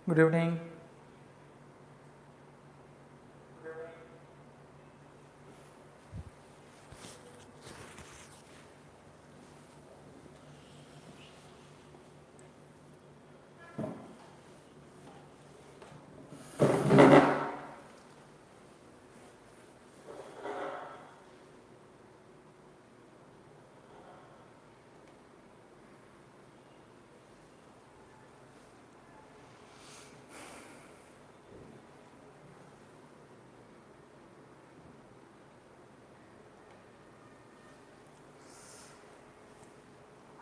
Good evening.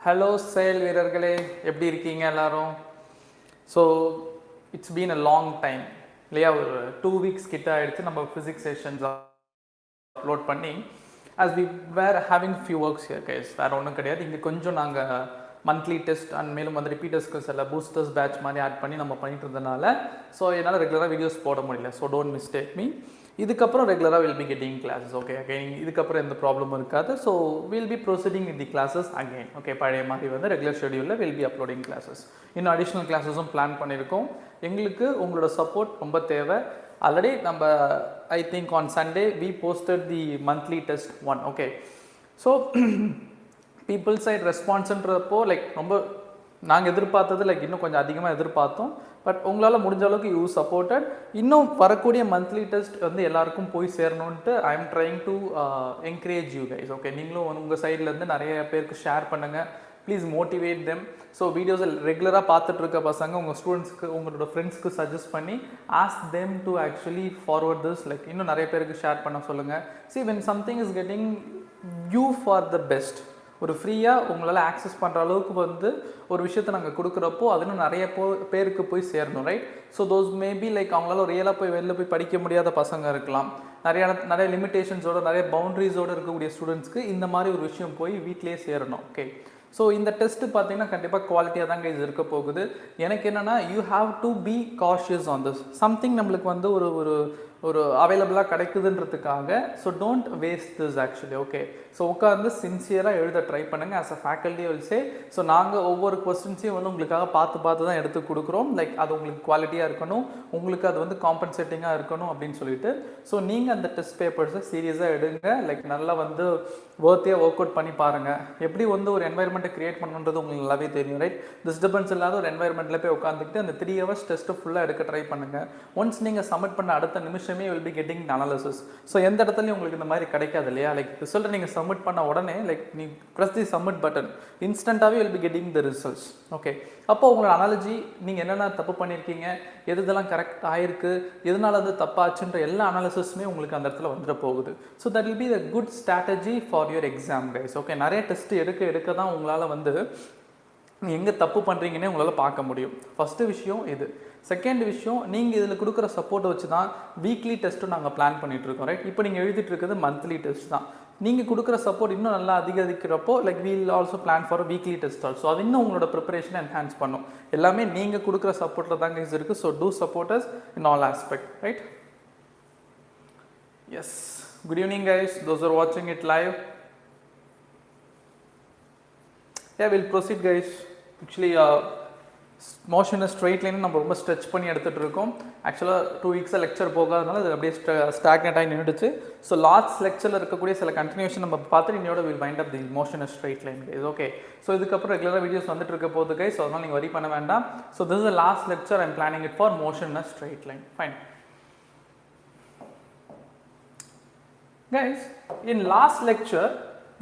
Hello செயல் வீரர்களே, எப்படி இருக்கீங்க எல்லாரும்? So it's been a long time இல்லையா? ஒரு 2 வீக்ஸ் கிட்ட ஆயிடுச்சு நம்ம ஃபிசிக்ஸ் செஷன்ஸ் அப்லோட் பண்ணி. as we were having few works here guys, வேறு ஒன்றும் கிடையாது. இங்கே கொஞ்சம் நாங்கள் மந்த்லி டெஸ்ட் அண்ட் மேலும் வந்து ரிப்பீட்டர்ஸ்க்கு சில பூஸ்டர்ஸ் பேட்ச் மாதிரி ஆட் பண்ணி நம்ம பண்ணிட்டு இருந்தனால ஸோ என்னால் ரெகுலராக வீடியோஸ் போட முடியல. So don't mistake me. இதுக்கப்புறம் ரெகுலராக will be getting classes. Okay, again இதுக்கப்புறம் எந்த ப்ராப்ளமும் இருக்காது. So will be proceeding with the classes again. Okay, பழைய மாதிரி வந்து ரெகுலர் ஷெடியூலில் வில் பி அப்லோடிங் கிளாஸஸ். இன்னும் அடிஷ்னல் கிளாஸஸும் பிளான் பண்ணியிருக்கோம். எங்களுக்கு உங்களோட சப்போர்ட் ரொம்ப தேவை. ஆல்ரெடி நம்ம I think on Sunday we posted the monthly test 1. Okay, so people side ரெஸ்பான்ஸுன்றப்போ லைக் ரொம்ப நாங்கள் எதிர்பார்த்தது லைக் இன்னும் கொஞ்சம் அதிகமாக எதிர்பார்த்தோம். பட் உங்களால் முடிஞ்ச அளவுக்கு யூ சப்போர்ட்டட். இன்னும் வரக்கூடிய மந்த்லி டெஸ்ட் வந்து எல்லாருக்கும் போய் சேரணுன்ட்டு I am trying to encourage you guys. Okay, நீங்களும் உங்கள் சைட்லேருந்து நிறைய பேருக்கு ஷேர் பண்ணுங்கள். Please motivate them. ஸோ வீடியோஸை ரெகுலராக பார்த்துட்டு இருக்க பசங்க உங்கள் ஸ்டூடெண்ட்ஸ்க்கு உங்களோட ஃப்ரெண்ட்ஸ்க்கு சஜஸ்ட் பண்ணி ask them to actually forward this. Like இன்னும் நிறைய பேருக்கு ஷேர் பண்ண சொல்லுங்கள். see when something is getting you for the best, ஒரு ஃப்ரீயாக உங்களால் ஆக்சஸ் பண்ணுற அளவுக்கு வந்து ஒரு விஷயத்தை நாங்கள் கொடுக்குறப்போ அது இன்னும் நிறைய பேருக்கு போய் சேரணும், right? So those maybe like அவங்களால ரியலாக போய் வெளில போய் படிக்க முடியாத பசங்க இருக்கலாம். நிறைய லிமிடேஷன்ஸோட நிறைய பவுண்ட்ரிஸோடு இருக்கக்கூடிய ஸ்டூடெண்ட்ஸ்க்கு இந்த மாதிரி ஒரு விஷயம் போய் வீட்டிலேயே சேரணும். ஓகே, ஸோ இந்த டெஸ்ட்டு பார்த்தீங்கன்னா கண்டிப்பாக குவாலிட்டியாக தாங்க இது இருக்க போகுது. எனக்கு என்னென்னா you have to be cautious on this. Something நம்மளுக்கு வந்து ஒரு ஒரு ஒரு அவைலபிளாக கிடைக்குதுன்றதுக்காக so don't waste this actually. Okay, so உட்காந்து சின்சியராக எழுத ட்ரை பண்ணுங்கள். As a faculty will say, so நாங்கள் ஒவ்வொரு கொஸ்டின்ஸையும் வந்து உங்களுக்காக பார்த்து தான் எடுத்து கொடுக்குறோம். லைக் அது உங்களுக்கு குவாலிட்டியாக இருக்கணும், உங்களுக்கு அது வந்து காம்பன்சேட்டிங்காக இருக்கணும் அப்படின்னு சொல்லிட்டு. ஸோ நீங்கள் அந்த டெஸ்ட் பேப்பர்ஸை சீரியஸாக எடுங்க. லைக் நல்லா வந்து ஒர்த்தியாக ஒர்க் அவுட் பண்ணி பாருங்கள். எப்படி வந்து ஒரு என்வாயர்மெண்ட்டை கிரியேட் பண்ணுன்றது உங்களுக்கு நல்லாவே தெரியும், ரைட்? டிஸ்டர்பன்ஸ் இல்லாத ஒரு என்வாயர்மெண்ட்டில் போய் உட்காந்துக்கிட்டு அந்த 3 hours டெஸ்ட்டை ஃபுல்லாக எடுக்க ட்ரை பண்ணுங்கள். ஒன்ஸ் நீங்கள் சப்மிட் பண்ண அடுத்த நிமிஷமே will be getting analysis. So எந்த இடத்துலையும் உங்களுக்கு இந்த மாதிரி கிடைக்காது இல்லையா? லைக் ரிசல்ட்டை நீங்கள் சப்மிட் பண்ண உடனே லைக் நீ ப்ரெஸ் தி சப்மிட் பட்டன், இன்ஸ்டண்ட்டாகவே will be getting the results. Okay, அப்போ உங்களோட அனாலஜி நீங்கள் என்னென்ன தப்பு பண்ணியிருக்கீங்க, எதெல்லாம் கரெக்ட் ஆயிருக்கு, எதனால வந்து தப்பாச்சுன்ற எல்லா அனாலிசிஸுமே உங்களுக்கு அந்த இடத்துல வந்துட போகுது. So that will be the good strategy for your exam guys. Okay, நிறைய டெஸ்ட் எடுக்க தான் உங்களால் வந்து நீங்கள் எங்கே தப்பு பண்ணுறீங்கன்னே உங்களால் பார்க்க முடியும். ஃபஸ்ட்டு விஷயம் இது. செகண்ட் விஷயம், நீங்கள் இதில் கொடுக்குற சப்போர்ட்டை வச்சு தான் வீக்லி டெஸ்ட்டும் நாங்கள் பிளான் பண்ணிகிட்ருக்கோம், ரைட்? இப்போ நீங்கள் எழுதிட்டு இருக்கிறது மந்த்லி டெஸ்ட் தான். நீங்கள் கொடுக்குற சப்போர்ட் இன்னும் நல்லா அதிகரிக்கிறப்போ like we'll also plan for weekly test also. அது இன்னும் உங்களோட ப்ரிப்பரேஷனை என்ஹான்ஸ் பண்ணும். எல்லாமே நீங்கள் கொடுக்குற சப்போர்ட்டில் தாங்க இது இருக்குது. So to supporters in all aspect, right? Yes, good evening guys, those are வாட்சிங் it live. Yeah, we'll proceed guys. Actually motion straight line நம்ம ரொம்ப ஸ்ட்ரெச் பண்ணி எடுத்துகிட்டு இருக்கோம். ஆக்சுவலாக 2 weeks லெக்சர் போகாதனால அது அப்படியே ஸ்டாக்னேட் ஆகி நின்றுச்சு. ஸோ லாஸ்ட் லெக்சரில் இருக்கக்கூடிய சில கண்டினியூஷன் நம்ம பார்த்துட்டு இன்னோட will wind up the motion straight line guys. Okay, so இதுக்கப்புறம் ரெகுலராக வீடியோஸ் வந்துட்டு இருக்க போகுது கைஸ். ஸோ அதனால் நீங்கள் வரி பண்ண வேண்டாம். So this is the last lecture. I'm planning it for motion straight line. Fine guys, in last lecture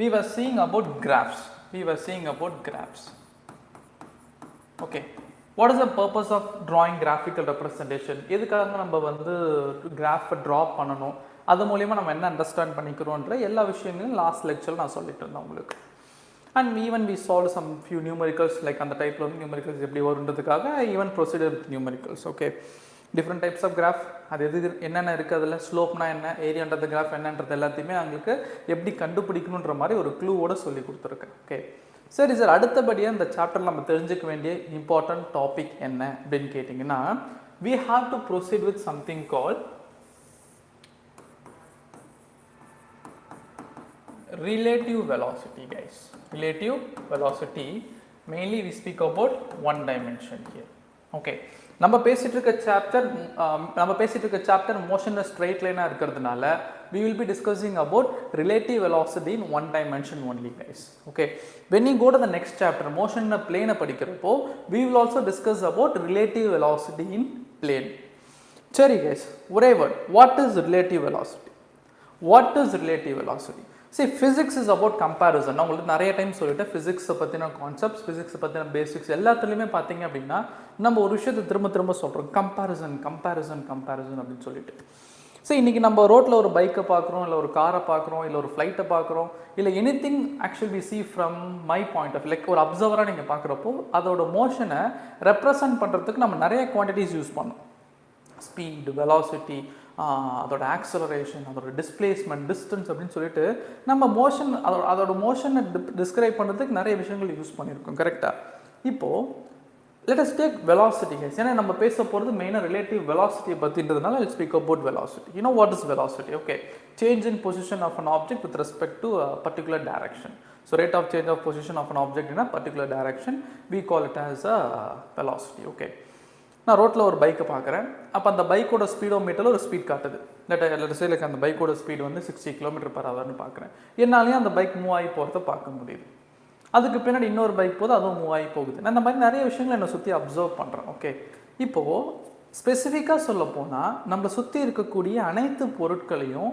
we were seeing about graphs. Okay, what is the purpose of drawing graphical representation? எதுக்காக நம்ம வந்து கிராஃபை draw பண்ணணும், அது மூலிமா நம்ம என்ன understand பண்ணிக்கிறோன்ற எல்லா விஷயங்களும் லாஸ்ட் லெக்சரில் நான் சொல்லிட்டு இருந்தேன் உங்களுக்கு. And even we solve some few numericals. Like அந்த டைப்பில் வந்து நியூமரிக்கல்ஸ் எப்படி வருன்றதுக்காக even procedure with numericals. Okay, different types of graph, அது என்னென்ன இருக்குது, அதில் ஸ்லோப்னா என்ன, ஏரியான்றது கிராஃப் என்னன்றது எல்லாத்தையுமே அவங்களுக்கு எப்படி கண்டுபிடிக்கணுன்ற மாதிரி ஒரு க்ளூவோடு சொல்லி கொடுத்துருக்கேன். ஓகே, சரி சார், அடுத்தபடியாக இந்த சாப்டரில் நம்ம தெரிஞ்சுக்க வேண்டிய இம்பார்ட்டன்ட் டாபிக் என்ன அப்படின்னு கேட்டிங்கன்னா, we have to proceed with something called relative velocity guys. Relative velocity, mainly we speak about one dimension here. Okay, நம்ம பேசிட்டு இருக்க சாப்டர் மோஷன் ஸ்ட்ரைட் லைனாக இருக்கிறதுனால we will be discussing about relative velocity in one dimension only, guys. Okay, when you go to the next chapter motion in a plane படிக்கிறப்போ we will also discuss about relative velocity in plane. சரி guys, ஒரே word, what is relative velocity? See, physics is about comparison. நான் உங்களுக்கு நிறைய time சொல்லிட்டேன் ஃபிசிக்ஸை பற்றின concepts, ஃபிசிக்ஸை பற்றின basics எல்லாத்துலேயுமே பார்த்தீங்க அப்படின்னா நம்ம ஒரு விஷயத்தை திரும்ப சொல்கிறோம், கம்பேரிசன் அப்படின்னு சொல்லிட்டு. ஸோ இன்றைக்கி நம்ம ரோட்டில் ஒரு பைக்கை பார்க்குறோம், இல்லை ஒரு காரை பார்க்குறோம், இல்லை ஒரு ஃப்ளைட்டை பார்க்குறோம், இல்லை anything actually we see from my point of like ஒரு அப்சர்வராக நீங்கள் பார்க்குறப்போ அதோட மோஷனை ரெப்ரசன்ட் பண்ணுறதுக்கு நம்ம நிறைய குவான்டிட்டிஸ் யூஸ் பண்ணோம். ஸ்பீட், வெலாசிட்டி, அதோட ஆக்சலரேஷன், அதோட டிஸ்பிளேஸ்மெண்ட், டிஸ்டன்ஸ் அப்படின்னு சொல்லிட்டு நம்ம மோஷன் அதோட மோஷனை டிஸ்கிரைப் பண்ணுறதுக்கு நிறைய விஷயங்கள் யூஸ் பண்ணியிருக்கோம். கரெக்டாக? இப்போது let us take velocity, guys. ஏன்னா நம்ம பேச போகிறது மெயினாக relative வெலாசிட்டியை பற்றின்றதுனால let's speak about velocity. You know what is velocity? Okay, change in position of an object with respect to a particular direction. So rate of change of position of an object in a particular direction, we call it as a velocity. Okay, நான் ரோட்டில் ஒரு பைக்கை பார்க்குறேன். அப்போ அந்த பைக்கோட ஸ்பீடோமீட்டரில் ஒரு speed காட்டுது. லைக் அந்த பைக்கோட ஸ்பீடு வந்து 60 km/h பார்க்குறேன். என்னாலையும் அந்த பைக் மூவ் ஆகி போகிறத பார்க்க முடியுது. அதுக்கு பின்னாடி இன்னொரு பைக் போது, அதுவும் மூவ் ஆகி போகுது. நான் இந்த மாதிரி நிறைய விஷயங்களை என்னை சுற்றி அப்சர்வ் பண்ணுறேன். ஓகே, இப்போது ஸ்பெசிஃபிக்காக சொல்ல போனால் நம்மளை சுற்றி இருக்கக்கூடிய அனைத்து பொருட்களையும்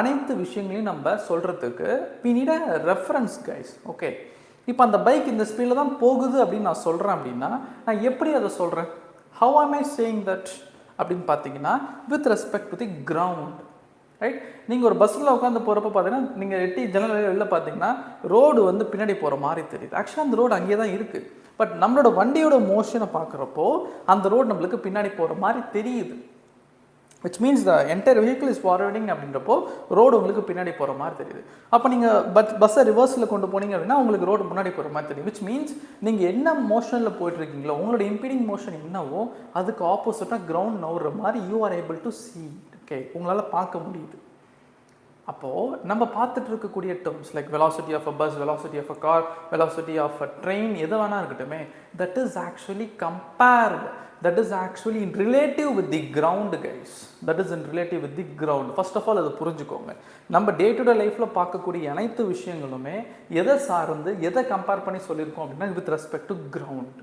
அனைத்து விஷயங்களையும் நம்ம சொல்கிறதுக்கு we need a reference, guys. Okay, இப்போ அந்த பைக் இந்த ஸ்பீடில் தான் போகுது அப்படின்னு நான் சொல்கிறேன் அப்படின்னா நான் எப்படி அதை சொல்கிறேன்? How am I saying that அப்படின்னு பார்த்தீங்கன்னா with respect to the ground, right? நீங்கள் ஒரு பஸ்ஸில் உட்காந்து போகிறப்ப பார்த்தீங்கன்னா நீங்கள் எட்டி ஜன்னல் வெளில பார்த்தீங்கன்னா ரோடு வந்து பின்னாடி போகிற மாதிரி தெரியுது. ஆக்சுவலாக அந்த ரோடு அங்கேயே தான் இருக்குது. பட் நம்மளோட வண்டியோட மோஷனை பார்க்குறப்போ அந்த ரோடு நம்மளுக்கு பின்னாடி போகிற மாதிரி தெரியுது. which means the entire vehicle is forwarding அப்படின்றப்போ ரோடு உங்களுக்கு பின்னாடி போகிற மாதிரி தெரியுது. அப்போ நீங்கள் பஸ்ஸை ரிவர்ஸில் கொண்டு போனீங்க அப்படின்னா உங்களுக்கு ரோடு முன்னாடி போகிற மாதிரி தெரியும். which means நீங்கள் என்ன மோஷனில் போயிட்டுருக்கீங்களோ உங்களோட இம்பீடிங் மோஷன் என்னவோ அதுக்கு ஆப்போசிட்டாக கிரவுண்ட் நவுற மாதிரி you are able to see. Okay, உங்களால் பார்க்க முடியுது. அப்போது நம்ம பார்த்துட்டு இருக்கக்கூடிய terms like velocity of a bus, velocity of a car, velocity of a train, எது வேணா இருக்கட்டுமே, that is actually compared, that is actually in relative with the ground, guys. That is in relative with the ground. First of all அதை புரிஞ்சுக்கோங்க. நம்ம day to day லைஃப்பில் பார்க்கக்கூடிய அனைத்து விஷயங்களுமே எதை சார்ந்து எதை கம்பேர் பண்ணி சொல்லியிருக்கோம் அப்படின்னா with respect to ground,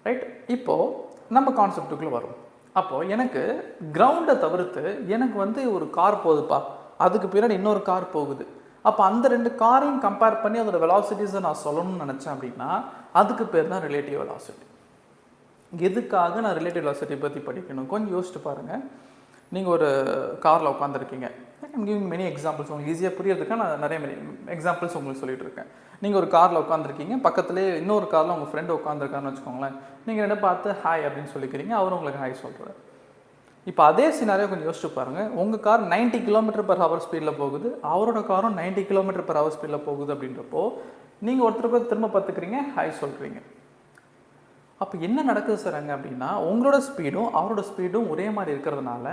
right? இப்போது நம்ம கான்செப்டுக்குள்ளே வரும். அப்போது எனக்கு கிரவுண்டை தவிர்த்து எனக்கு வந்து ஒரு கார் போகுதுப்பா, அதுக்கு பின்னாடி இன்னொரு கார் போகுது. அப்போ அந்த ரெண்டு காரையும் கம்பேர் பண்ணி அதோட வெலாசிட்டிஸை நான் சொல்லணும்னு நினச்சேன் அப்படின்னா அதுக்கு பேர் தான் ரிலேட்டிவ் வெலாசிட்டி. எதுக்காக நான் ரிலேட்டிவ் வெலாசிட்டி பற்றி படிக்கணும்? கொஞ்சம் யோசிச்சு பாருங்கள். நீங்கள் ஒரு காரில் உட்காந்துருக்கீங்க. கிவிங் மெனி எக்ஸாம்பிள்ஸ் உங்களுக்கு ஈஸியாக புரியறதுக்காக நான் நிறைய எக்ஸாம்பிள்ஸ் உங்களுக்கு சொல்லிட்டு இருக்கேன். நீங்கள் ஒரு காரில் உட்காந்துருக்கீங்க, பக்கத்துலேயே இன்னொரு காரில் உங்கள் ஃப்ரெண்டு உட்காந்துருக்காருன்னு வச்சுக்கோங்களேன். நீங்கள் ரெண்டு பார்த்து ஹாய் அப்படின்னு சொல்லிக்கிறீங்க, அவரும் உங்களுக்கு ஹாய் சொல்கிறார். இப்போ அதே சினாரியோ கொஞ்சம் யோசிச்சு பாருங்கள். உங்கள் கார் 90 km/h ஸ்பீடில் போகுது, அவரோட காரும் 90 km/h ஸ்பீடில் போகுது. அப்படின்றப்போ நீங்கள் ஒருத்தருக்கு திரும்ப பார்த்துக்கிறீங்க, ஹாய் சொல்கிறீங்க. அப்போ என்ன நடக்குது சார் அங்கே அப்படின்னா உங்களோட ஸ்பீடும் அவரோட ஸ்பீடும் ஒரே மாதிரி இருக்கிறதுனால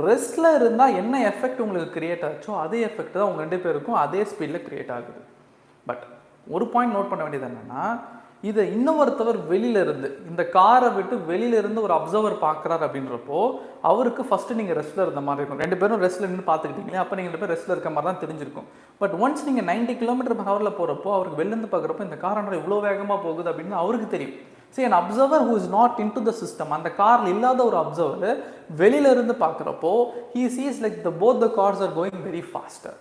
ரெஸ்ட்டில் இருந்தால் என்ன எஃபெக்ட் உங்களுக்கு கிரியேட் ஆச்சோ அதே எஃபெக்ட் தான் உங்கள் ரெண்டு பேருக்கும் அதே ஸ்பீடில் கிரியேட் ஆகுது. பட் ஒரு பாயிண்ட் நோட் பண்ண வேண்டியது என்னென்னா, இதை இன்னொருத்தவர் வெளியிலேருந்து இந்த காரை விட்டு வெளியிலேருந்து ஒரு அப்சர்வர் பார்க்குறாரு அப்படின்றப்போ அவருக்கு ஃபஸ்ட்டு நீங்கள் ரெஸ்ட்டில் இருந்த மாதிரி இருக்கும். ரெண்டு பேரும் ரெஸ்ட்டில் நின்று பார்த்துக்கிட்டீங்களே, அப்போ நீங்கள் ரெண்டு பேரும் ரெஸ்ட்டில் இருக்க மாதிரி தான் தெரிஞ்சிருக்கும். பட் ஒன்ஸ் நீங்கள் 90 km/h போகிறப்போ அவருக்கு வெளிலேருந்து பார்க்குறப்போ இந்த கார் இவ்வளோ வேகமாக போகுது அப்படின்னு அவருக்கு தெரியும். See, an observer who is not into the system, அந்த காரில் இல்லாத ஒரு அப்சர்வர் வெளியில இருந்து பார்க்குறப்போ he sees like both the cars are going very faster.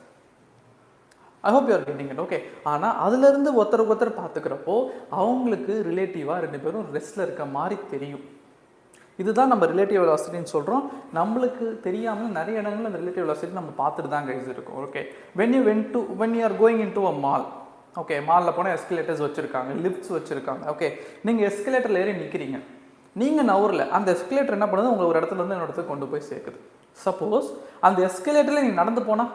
I hope you are getting it. Okay, ஆனால் அதுலேருந்து ஒருத்தர் பார்த்துக்கிறப்போ அவங்களுக்கு ரிலேட்டிவாக ரெண்டு பேரும் ரெஸ்ட்டில் இருக்க மாதிரி தெரியும். இதுதான் நம்ம ரிலேட்டிவ் வெலாசிட்டின்னு சொல்கிறோம். நம்மளுக்கு தெரியாமல் நிறைய இடங்களில் அந்த ரிலேட்டிவ் வெலாசிட்டி நம்ம பார்த்துட்டு தான் கைஸ் இருக்கும். Okay, when you are going into a mall, okay, மாலில் போனால் எஸ்கலேட்டர்ஸ் வச்சுருக்காங்க, லிஃப்ட்ஸ் வச்சுருக்காங்க. ஓகே, நீங்கள் எஸ்கலேட்டரில் ஏறி நிற்கிறீங்க, நீங்கள் நவரில் அந்த எஸ்கலேட்டர் என்ன பண்ணுது, உங்களை ஒரு இடத்துலேருந்து இன்னொரு இடத்துக்கு கொண்டு போய் சேர்க்குது. சப்போஸ் அந்த எஸ்கலேட்டரில் நீங்கள் நடந்து போனால்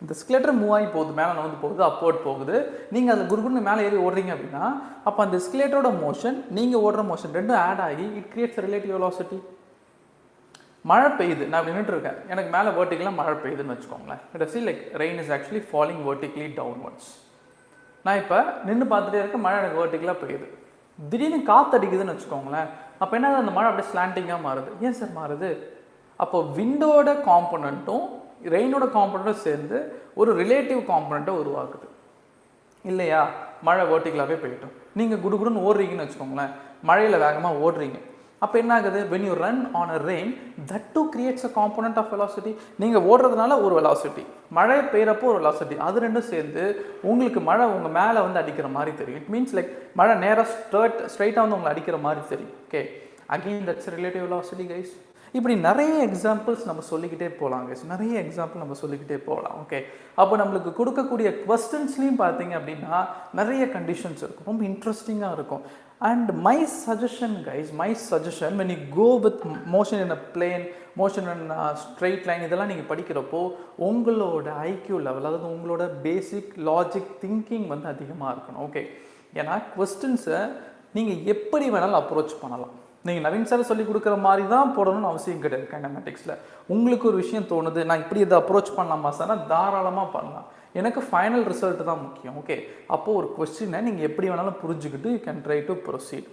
இந்த எஸ்கலேட்டர் மூவ் ஆகி போகுது, மேலே நடந்து போகுது, அப்போர்ட் போகுது, நீங்கள் அதில் குறுகுன்னு மேலே ஏறி ஓடுறீங்க அப்படின்னா அப்போ அந்த எஸ்கலேட்டரோட மோஷன் நீங்கள் ஓடுற மோஷன் ரெண்டும் ஆட் ஆகி இட் கிரியேட்ஸ் ரிலேட்டிவ் வெலாசிட்டி. மழை பெய்யுது, நான் அப்படி நின்றுட்டு இருக்கேன், எனக்கு மேலே வெர்டிக்கலாக மழை பெய்யுதுன்னு வச்சுக்கோங்களேன். It is like rain is actually falling vertically downwards. நான் இப்போ நின்று பார்த்துட்டே இருக்கேன், மழை எனக்கு வெர்டிக்கலாக பெய்யுது. திடீர்னு காற்று அடிக்குதுன்னு வச்சுக்கோங்களேன், அப்போ என்ன அந்த மழை அப்படியே ஸ்லாண்டிங்காக மாறுது. ஏன் சார் மாறுது? அப்போ விண்டோட காம்பனண்ட்டும் ரெயினோட காம்பனண்ட்டும் சேர்ந்து ஒரு ரிலேட்டிவ் காம்பனண்ட்டை உருவாக்குது இல்லையா? மழை வேர்ட்டிக்கலாகவே போயிட்டோம். நீங்கள் குடுகுடுன்னு ஓடுறீங்கன்னு வச்சுக்கோங்களேன், மழையில் வேகமாக ஓடுறீங்க. அப்போ என்ன ஆகுது? when you run on a rain, that too creates a component of velocity. நீங்கள் ஓடுறதுனால ஒரு வெலாசிட்டி, மழை பெய்கிறப்போ ஒரு வெலாசிட்டி, அது ரெண்டும் சேர்ந்து உங்களுக்கு மழை உங்கள் மேலே வந்து அடிக்கிற மாதிரி தெரியும். இட் மீன்ஸ் லைக் மழை நேராக ஸ்ட்ரைட்டாக வந்து உங்களை அடிக்கிற மாதிரி தெரியும். Okay, again that's relative velocity guys. இப்படி நிறைய எக்ஸாம்பிள்ஸ் நம்ம சொல்லிக்கிட்டே போகலாம் கைஸ், நிறைய எக்ஸாம்பிள் நம்ம சொல்லிக்கிட்டே போகலாம். ஓகே, அப்போ நம்மளுக்கு கொடுக்கக்கூடிய கொஸ்டின்ஸ்லையும் பார்த்தீங்க அப்படின்னா நிறைய கண்டிஷன்ஸ் இருக்கும், ரொம்ப இன்ட்ரெஸ்டிங்காக இருக்கும். And my suggestion guys, when you go with motion in a plane, motion in a straight line, இதெல்லாம் நீங்கள் படிக்கிறப்போ உங்களோட ஐக்யூ லெவல், அதாவது உங்களோட பேசிக் லாஜிக் திங்கிங் வந்து அதிகமாக இருக்கணும். ஓகே, ஏன்னா கொஸ்டின்ஸை நீங்கள் எப்படி வேணாலும் அப்ரோச் பண்ணலாம். நீங்கள் நவீன் சார் சொல்லி கொடுக்குற மாதிரி தான் போடணும்னு அவசியம் கிடையாது. கைனமேட்டிக்ஸில் உங்களுக்கு ஒரு விஷயம் தோணுது, நான் இப்படி இதை அப்ரோச் பண்ணலாமா சார்னா தாராளமாக பண்ணலாம். எனக்கு ஃபைனல் ரிசல்ட் தான் முக்கியம். ஓகே, அப்போது ஒரு கொஸ்டினை நீங்கள் எப்படி வேணாலும் புரிஞ்சுக்கிட்டு you can try to proceed.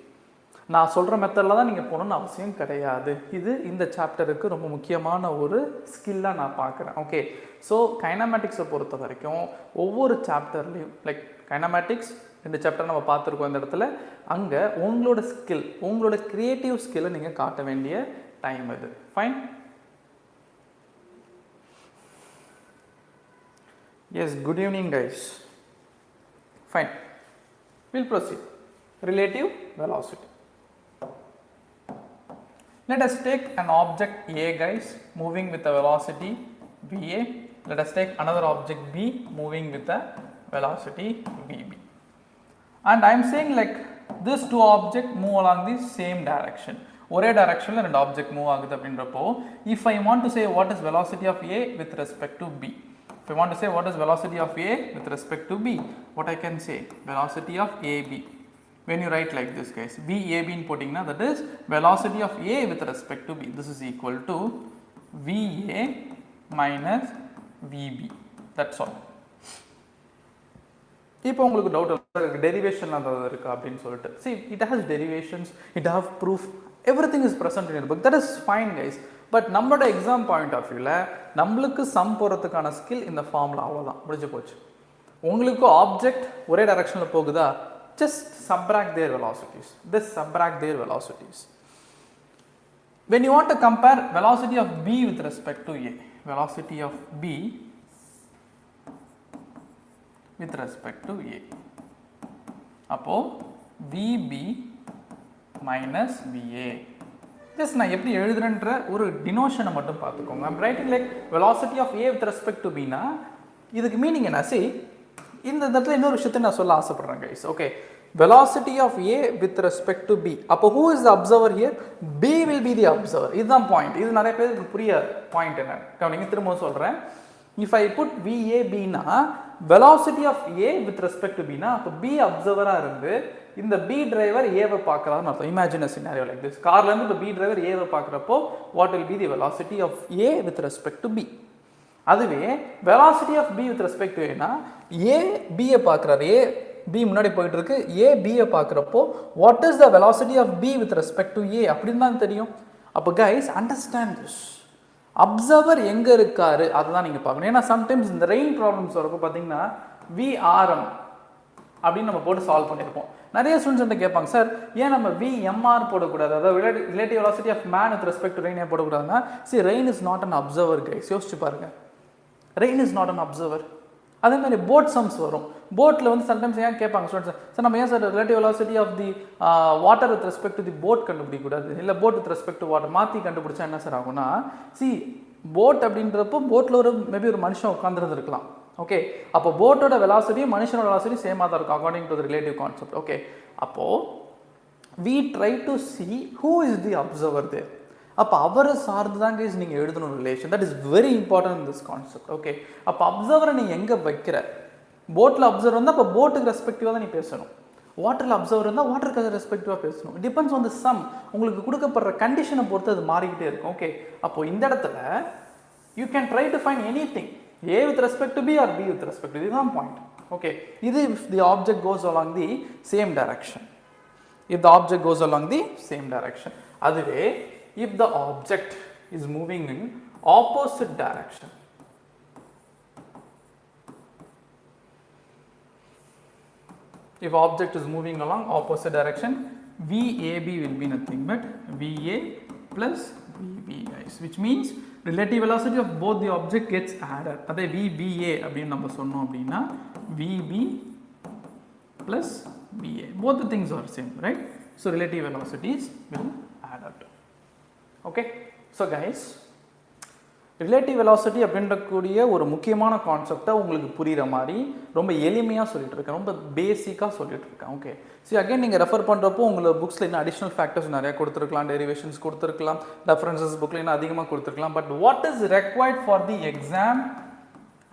நான் சொல்கிற மெத்தடில் தான் நீங்கள் போகணுன்னு அவசியம் கிடையாது. இது இந்த சாப்டருக்கு ரொம்ப முக்கியமான ஒரு ஸ்கில்லாக நான் பார்க்குறேன். ஓகே, ஸோ கைனமேட்டிக்ஸை பொறுத்த வரைக்கும் ஒவ்வொரு சாப்டர்லேயும் லைக் கைனமேட்டிக்ஸ் 2 சாப்டர் நம்ம பார்த்துருக்கோம் இந்த இடத்துல. அங்கே உங்களோட ஸ்கில், உங்களோட க்ரியேட்டிவ் ஸ்கில்லை நீங்கள் காட்ட வேண்டிய டைம் இது. Fine. Yes, good evening guys. Fine, we'll proceed. Relative velocity. Let us take an object A guys, moving with a velocity VA. Let us take another object B, moving with a velocity VB. And I am saying like these two objects move along the same direction. ஒரே directionல ரெண்டு object move ஆகுது அப்படின்றப்போ, if I want to say what is velocity of A with respect to B, if I want to say what is velocity of A with respect to B, what I can say? Velocity of AB. When you write like this guys, VAB in putting, that is velocity of A with respect to B. This is equal to VA minus VB. That's all. இப்போ உங்களுக்கு doubt derivation இருக்கா அப்படின்னு சொல்லிட்டு, see it has derivations, it have proof, everything is present in your book. That is fine guys. But நம்மளோட exam point of வியூவில் நம்மளுக்கு some போகிறதுக்கான skill இந்த ஃபார்மில் அவ்வளோதான், முடிஞ்சு போச்சு. உங்களுக்கு ஆப்ஜெக்ட் ஒரே டைரக்ஷனில் போகுதா, just subtract their velocities, this subtract their velocities. When you want to compare velocity of B with respect to A, velocity of B with respect to A, அப்போ VB minus VA. ஜஸ்ட் நான் எப்படி எழுதுறேன்ற ஒரு டினோஷனை மட்டும் பார்த்துக்கோங்க. I'm writing like velocity of A with respect to பின்னா இதுக்கு மீனிங் என்ன? சி இந்த இடத்துல இன்னொரு விஷயத்தை நான் சொல்ல ஆசைப்படுறேன் guys. Okay, velocity of A with respect to B. அப்போ who is the observer here? B will be the observer. இதுதான் பாயிண்ட். இது நிறைய பேருக்கு புரியாது பாயிண்ட் என்ன. கவனிங்க, திரும்ப சொல்கிறேன். If I put VAB னா velocity of A with respect to B னா அப்போ B அப்சர்வராக இருந்து இந்த B டிரைவர் ஏவை பார்க்குறாருன்னு அர்த்தம். Imagine a scenario like this. கார்லேருந்து இப்போ B டிரைவர் ஏவை பார்க்குறப்போ what will be the velocity of A with respect to B. அதுவே velocity of B with respect to A னா A B-யை பார்க்குறாரு, A B முன்னாடி போயிட்டு இருக்கு, A B-யை பார்க்குறப்போ what is the velocity of B with respect to A அப்படின்னு தான் தெரியும். அப்போ கைஸ் அண்டர்ஸ்டாண்ட் திஸ். அப்சர்வர் எங்கே இருக்காரு அதுதான் நீங்கள் பார்க்கணும். ஏன்னா சம்டைம்ஸ் இந்த ரெயின் ப்ராப்ளம்ஸ் வரப்போ பார்த்தீங்கன்னா VRM அப்படின்னு நம்ம போட்டு சால்வ் பண்ணியிருப்போம். நிறைய ஸ்டூடெண்ட்ஸ் வந்து கேட்பாங்க, சார் ஏன் நம்ம VMR போடக்கூடாது, அதாவது relative velocity of man with respect to rain ஏன் போடக்கூடாதுன்னா, see rain is not an observer guys. யோசிச்சு பாருங்க, rain is not an observer. அதே மாதிரி போட் சம்ஸ் வரும். போட்டில் வந்து சம்டைம்ஸ் ஏன் கேட்பாங்க ஸ்டூடெண்ட்ஸ், சார் நம்ம ஏன் sir relative velocity of the water with respect to the boat கண்டுபிடிக்கக்கூடாது, இல்லை boat with respect to water மாற்றி கண்டுபிடிச்சா என்ன சார் ஆகும்னா, சி போட் அப்படின்றப்போ போட்டில் ஒரு மேபி ஒரு மனுஷன் உட்காந்துருந்துருக்கலாம். ஓகே, அப்போ போட்டோட வெலாசிட்டியும் மனுஷனோட வெலாசிட்டியும் சேமாக தான் இருக்கும் according to the relative concept. Okay, அப்போது we try to see who is the observer there. அப்போ அவரை சார்ந்து தான் கேஸ் நீங்கள் எழுதணும் relation. That is very important in this concept. Okay, அப்போ அப்சர்வரை நீ எங்கே வைக்கிற, போட்டில் அப்சர்வர் இருந்தால் அப்போ போட்டுக்கு ரெஸ்பெக்டிவாக தான் நீ பேசணும். வாட்டரில் அப்சர்வர் இருந்தால் வாட்டருக்கு ரெஸ்பெக்டிவாக பேசணும். It depends on the some. உங்களுக்கு கொடுக்கப்படுற கண்டிஷனை பொறுத்து அது மாறிக்கிட்டே இருக்கும். ஓகே, அப்போது இந்த இடத்துல you can try to find any thing, A with respect to B or B with respect to, இதுதான் பாயிண்ட். ஓகே, இது if the object goes along the same direction. if the object goes along the same direction. அதுவே if the object is moving in opposite direction, if object is moving along opposite direction, VAB will be nothing but VA plus VB, guys, which means relative velocity of both the object gets added. அதே VBA அப்படின்னு நம்ம சொன்னோம் அப்படின்னா VB plus BA, both the things are same, right? So relative velocities will add up. Okay, so guys, relative velocity அப்படின்றக்கூடிய ஒரு முக்கியமான கான்செப்டை உங்களுக்கு புரிகிற மாதிரி ரொம்ப எளிமையாக சொல்லிட்டு இருக்கேன், ரொம்ப பேசிக்காக சொல்லிட்டு இருக்கேன். ஓகே, சரி, அகைன் நீங்கள் ரெஃபர் பண்ணுறப்போ உங்களுக்கு புக்ஸில் இன்னும் அடிஷ்னல் ஃபேக்டர்ஸ் நிறையா கொடுத்துருக்கலாம், டெரிவேஷன்ஸ் கொடுத்துருக்கலாம், ரெஃபரன்சஸ் புக்கில் இன்னும் அதிகமாக கொடுத்துருக்கலாம். But what is required for the exam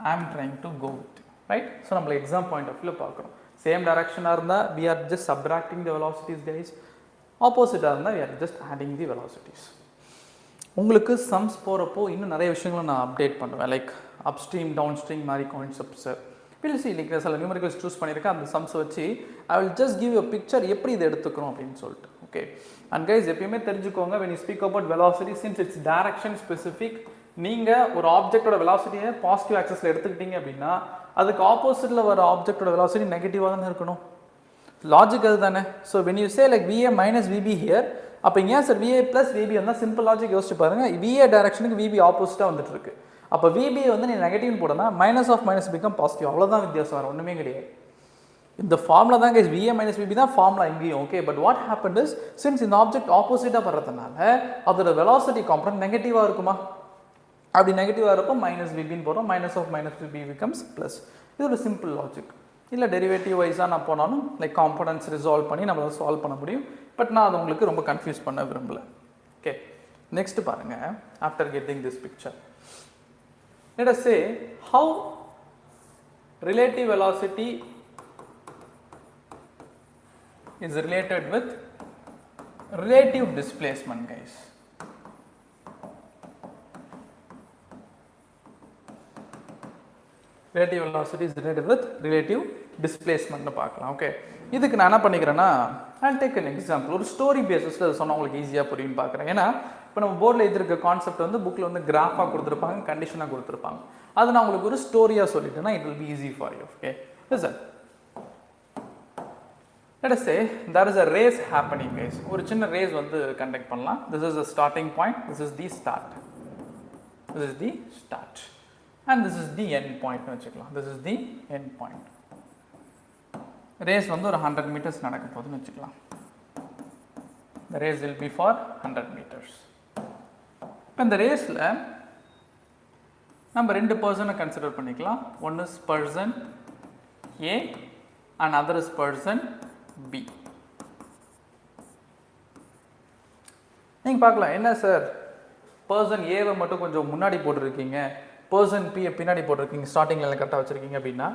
I am trying to go with, right? So நம்மள எக்ஸாம் பாயிண்ட் ஆஃப் வியூவில் பார்க்குறோம். சேம் டைரக்ஷனாக இருந்தால் we are just subtracting the velocities, guys. ஆப்போசிட்டாக இருந்தால் we are just adding the velocities. உங்களுக்கு sums போகிறப்போ இன்னும் நிறைய விஷயங்களை நான் அப்டேட் பண்ணுவேன், லைக் அப்ஸ்ட்ரீம் டவுன் ஸ்ட்ரீம் மாதிரி கான்செப்ட்ஸு வில் சி. லைக் சில நியூமரிக்கல்ஸ் சூஸ் பண்ணியிருக்கேன், அந்த சம்ஸை வச்சு I will just give you picture எப்படி இதை எடுத்துக்கிறோம் அப்படின்னு சொல்லிட்டு. ஓகே, அண்ட் கைஸ் எப்பயுமே தெரிஞ்சுக்கோங்க, when you speak about velocity, since it's direction specific, நீங்கள் ஒரு ஆப்ஜெக்டோட வெலாசிட்டியை பாசிட்டிவ் ஆக்சஸில் எடுத்துக்கிட்டீங்க அப்படின்னா அதுக்கு ஆப்போசிட்டில் வர ஆப்ஜெக்டோட வெலாசிட்டி நெகட்டிவாக தானே இருக்கணும். லாஜிக் அது தானே. So when you say like VA minus VB here, அப்போ இங்கே சார் VA ப்ளஸ் VB வந்தால் சிம்பிள் லாஜிக் யோசிச்சு பாருங்கள், VA டைரக்ஷனுக்கு VB ஆப்போசிட்டாக வந்துட்டு இருக்கு. அப்போ VB வந்து நீ நெகட்டிவ்னு போடனா minus of minus become positive, அவ்வளோதான் வித்தியாசம், வர ஒன்றுமே கிடையாது. இந்த ஃபார்முலா தான் கைஸ், VA minus VB தான் ஃபார்முலா இங்கேயும். Okay, but what happen is, since இந்த ஆப்ஜெக்ட் ஆப்போசிட்டாக வர்றதுனால அதோட வெலாசிட்டி காம்பனன்ட் நெகட்டிவாக இருக்குமா? அப்படி நெகட்டிவாக இருக்கும் மைனஸ் VBன்னு போகிறோம், minus of minus VB becomes plus. இது ஒரு சிம்பிள் லாஜிக். இல்லை டெரிவேட்டிவ் வைஸாக நான் போனாலும் லைக் காம்பனன்ட்ஸ் ரிசால்வ் பண்ணி நம்மளால் சால்வ் பண்ண முடியும். பட் நான் அதை உங்களுக்கு ரொம்ப கன்ஃபியூஸ் பண்ண விரும்பல. ஓகே, நெக்ஸ்ட் பாருங்க. After getting this picture, let us say how relative velocity is related with relative displacement, guys. relative velocity is related with relative displacement பார்க்கலாம். ஓகே, இதுக்கு நான் என்ன பண்ணிக்கிறேன்னா I'll take an example, ஒரு story பேசிஸில் அதை சொன்னால் உங்களுக்கு ஈஸியாக புரியும்னு பார்க்குறேன். ஏன்னா இப்போ நம்ம போர்டில் எழுதிருக்க கான்செப்ட் வந்து புக்கில் வந்து கிராஃபாக கொடுத்துருப்பாங்க, கண்டிஷனாக கொடுத்துருப்பாங்க. அதை நான் உங்களுக்கு ஒரு ஸ்டோரியாக சொல்லிட்டேன்னா it will be easy for you. Okay, listen. let us say there is a race happening, guys. ஒரு சின்ன ரேஸ் வந்து கண்டக்ட் பண்ணலாம். this is the starting point, this is the start, this is the start, and this is the end point னு வச்சுக்கலாம். this is the end point. Race வந்து ஒரு 100 meters நடக்க போகுதுன்னு வச்சுக்கலாம். the race will be for 100 meters. இப்போ இந்த ரேஸில் நம்ம ரெண்டு பர்சனை கன்சிடர் பண்ணிக்கலாம். One is person A and other is person B. நீங்கள் பார்க்கலாம், என்ன சார் பர்சன் ஏவை மட்டும் கொஞ்சம் முன்னாடி போட்டிருக்கீங்க, பர்சன் P பின்னாடி போட்டிருக்கீங்க, ஸ்டார்டிங் லைனில் கரெக்டாக வச்சுருக்கீங்க அப்படின்னா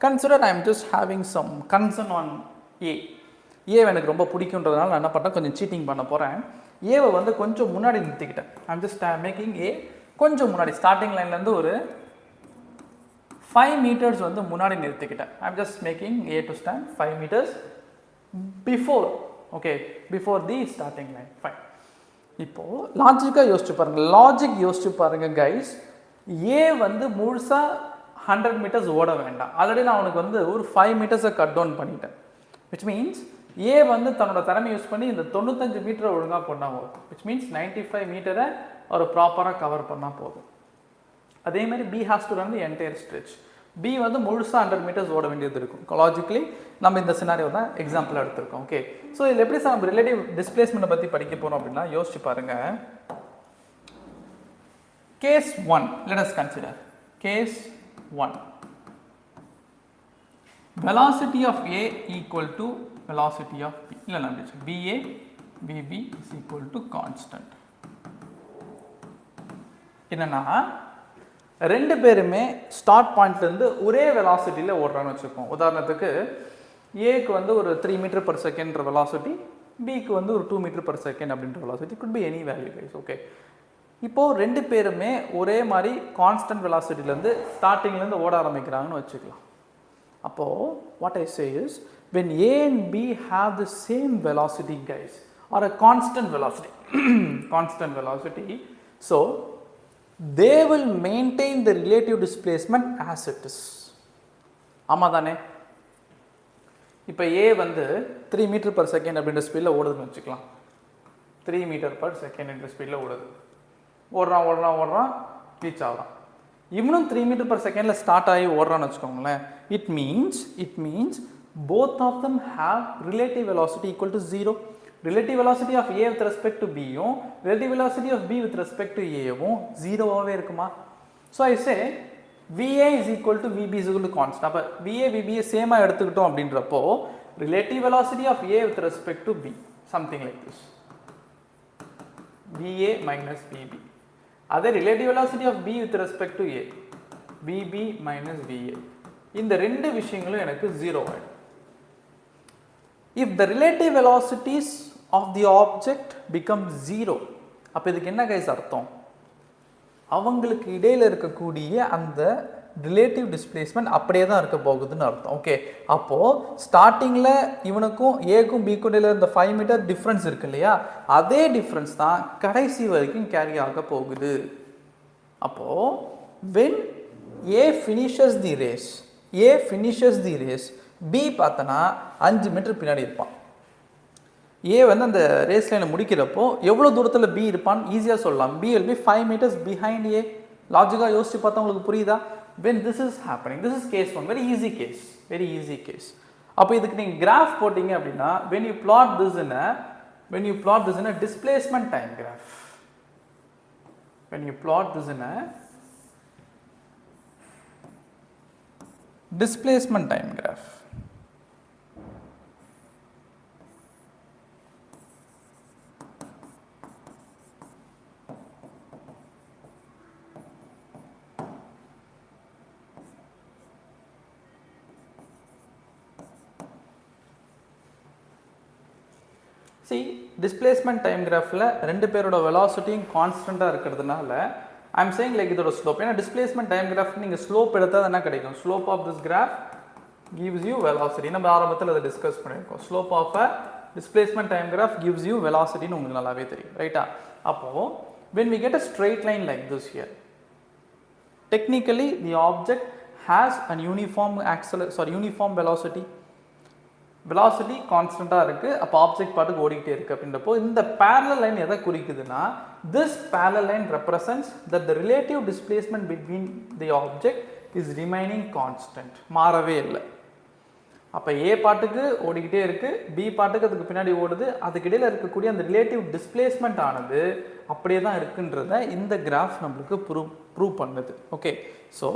consider I am just having some concern on A. ஏவை எனக்கு ரொம்ப பிடிக்குன்றதுனால நான் என்ன பண்ணேன், கொஞ்சம் சீட்டிங் பண்ண போகிறேன். ஏவை வந்து கொஞ்சம் முன்னாடி நிறுத்திக்கிட்டேன். I am just making A கொஞ்சம் முன்னாடி, ஸ்டார்டிங் லைன்லேருந்து ஒரு 5 meters வந்து முன்னாடி நிறுத்திக்கிட்டேன். I am just making A to stand 5 meters before, okay, before the starting line. Fine. இப்போது லாஜிக்காக யோசிச்சு பாருங்கள், லாஜிக் யோசிச்சு பாருங்கள் கைஸ். ஏ வந்து முழுசாக 100 meters ஓட வேண்டாம். ஆல்ரெடி நான் அவனுக்கு வந்து ஒரு 5 meters கட் டவுன் பண்ணிட்டேன். விச் மீன்ஸ் ஏ வந்து தன்னோட திறமை யூஸ் பண்ணி இந்த 95 மீட்டரை ஒழுங்காக பண்ணால் போதும். விச் மீன்ஸ் 95 மீட்டரை ஒரு ப்ராப்பராக கவர் பண்ணால் போதும். அதே மாதிரி B has to run the entire stretch. B வந்து முழுசாக 100 meters ஓட வேண்டியது இருக்கும். லாஜிக்கலி நம்ம இந்த சினாரியோ தான் எக்ஸாம்பிளாக எடுத்திருக்கோம். ஓகே, ஸோ இதில் எப்படி சார் நம்ம ரிலேட்டிவ் டிஸ்பிளேஸ்மெண்ட்டை பற்றி படிக்க போகிறோம் அப்படின்னா யோசிச்சு பாருங்கள். Case 1, let us consider case 1. velocity of A equal to velocity of B. இல்லை நான் BA BB is equal to constant. என்னன்னா ரெண்டு பேருமே ஸ்டார்ட் பாயிண்ட்லேருந்து ஒரே வெலாசிட்டியில் ஓடுறான்னு வச்சுருக்கோம். உதாரணத்துக்கு ஏக்கு வந்து ஒரு 3 meter per second வெலாசிட்டி, பிக்கு வந்து ஒரு 2 meter per second அப்படின்ற velocity, could be any value guys. Okay, இப்போது ரெண்டு பேருமே ஒரே மாதிரி கான்ஸ்டன்ட் வெலாசிட்டிலேருந்து ஸ்டார்டிங்லேருந்து ஓட ஆரம்பிக்கிறாங்கன்னு வச்சுக்கலாம். அப்போது what I say is when A and B have the same velocity guys, or a constant velocity, constant velocity, so they will maintain the relative displacement as it is. ஆமா தானே? இப்போ A வந்து 3 metre per second அப்படின்ற ஸ்பீடில் ஓடுதுன்னு வச்சுக்கலாம். 3 metre per second என்ற ஸ்பீடில் ஓடுது. ஓடுறான் ரீச் ஆகிறான். இவனும் 3 மீட்டர் per secondல ஸ்டார்ட் ஆகி ஓடுறான்னு வச்சுக்கோங்களேன். It means both of them have relative velocity equal to 0. Relative velocity of A with respect to B யும் relative velocity of B with respect to A யும் 0வாகவே இருக்குமா? So I say VA is equal to VB is equal to constant. அப்போ VA VB சேமாக எடுத்துக்கிட்டோம் அப்படின்றப்போ relative velocity of A with respect to B something like this, VA minus VB. அதே relative velocity of B with respect to A, VB minus VA. இந்த ரெண்டு விஷயங்களும் எனக்கு 0 ஆகிடும். If the relative velocities of the object become 0, அப்போ இதுக்கு என்ன guys அர்த்தம்? அவங்களுக்கு இடையில் இருக்கக்கூடிய அந்த ரிலேட்டிவ் டிஸ்பிளேஸ்மெண்ட் அப்படியே தான் இருக்க போகுதுன்னு அர்த்தம். ஓகே, அப்போது ஸ்டார்டிங்கில் இவனுக்கும் ஏக்கும் பிக்கும் இடையில் இந்த 5 மீட்டர் டிஃப்ரென்ஸ் இருக்கு இல்லையா, அதே டிஃப்ரென்ஸ் தான் கடைசி வரைக்கும் கேரி ஆக போகுது. அப்போது when A finishes the race, B பார்த்தனா 5 மீட்டர் பின்னாடி இருப்பான். A வந்து அந்த ரேஸ் லைனை முடிக்கிறப்போ எவ்வளோ தூரத்தில் B இருப்பான்னு ஈஸியாக சொல்லலாம். B will be 5 meters behind A. லாஜிக்காக யோசிச்சு பார்த்தா உங்களுக்கு புரியுதா? when this is happening, this is case 1, very easy case. அப்போ இதுக்கு நீங்கள் கிராஃப் போட்டிங்க அப்படின்னா when you plot this in a displacement time graph, when you plot this in a displacement time graph, see displacement time graphல ரெண்டு பேரோட velocityயும் கான்ஸ்டன்ட்டாக இருக்கிறதுனால I am saying like இதோட slope. ஏன்னா displacement time graph நீங்கள் ஸ்லோப் எடுத்தால் என்ன கிடைக்கும்? Slope of this graph gives you velocity. நம்ம ஆரம்பத்தில் அதை டிஸ்கஸ் பண்ணியிருக்கோம். Slope of a displacement time graph gives you velocity ன்னு உங்களுக்கு நல்லாவே தெரியும், ரைட்டா? அப்போது when we get a straight line like this here, technically the object has an uniform velocity கான்ஸ்டண்ட்டாக இருக்குது. அப்போ ஆப்ஜெக்ட் பாட்டுக்கு ஓடிக்கிட்டே இருக்குது. அப்படின்றப்போ இந்த parallel line எதை குறிக்குதுன்னா, this parallel line represents that the relative displacement between the object is remaining constant, மாறவே இல்லை. அப்போ A பாட்டுக்கு ஓடிக்கிட்டே இருக்குது, B பாட்டுக்கு அதுக்கு பின்னாடி ஓடுது, அதுக்கு இடையில் இருக்கக்கூடிய அந்த ரிலேட்டிவ் டிஸ்பிளேஸ்மெண்ட் ஆனது அப்படியே தான் இருக்குன்றத இந்த கிராஃப் நம்மளுக்கு ப்ரூவ் பண்ணுது. ஓகே, ஸோ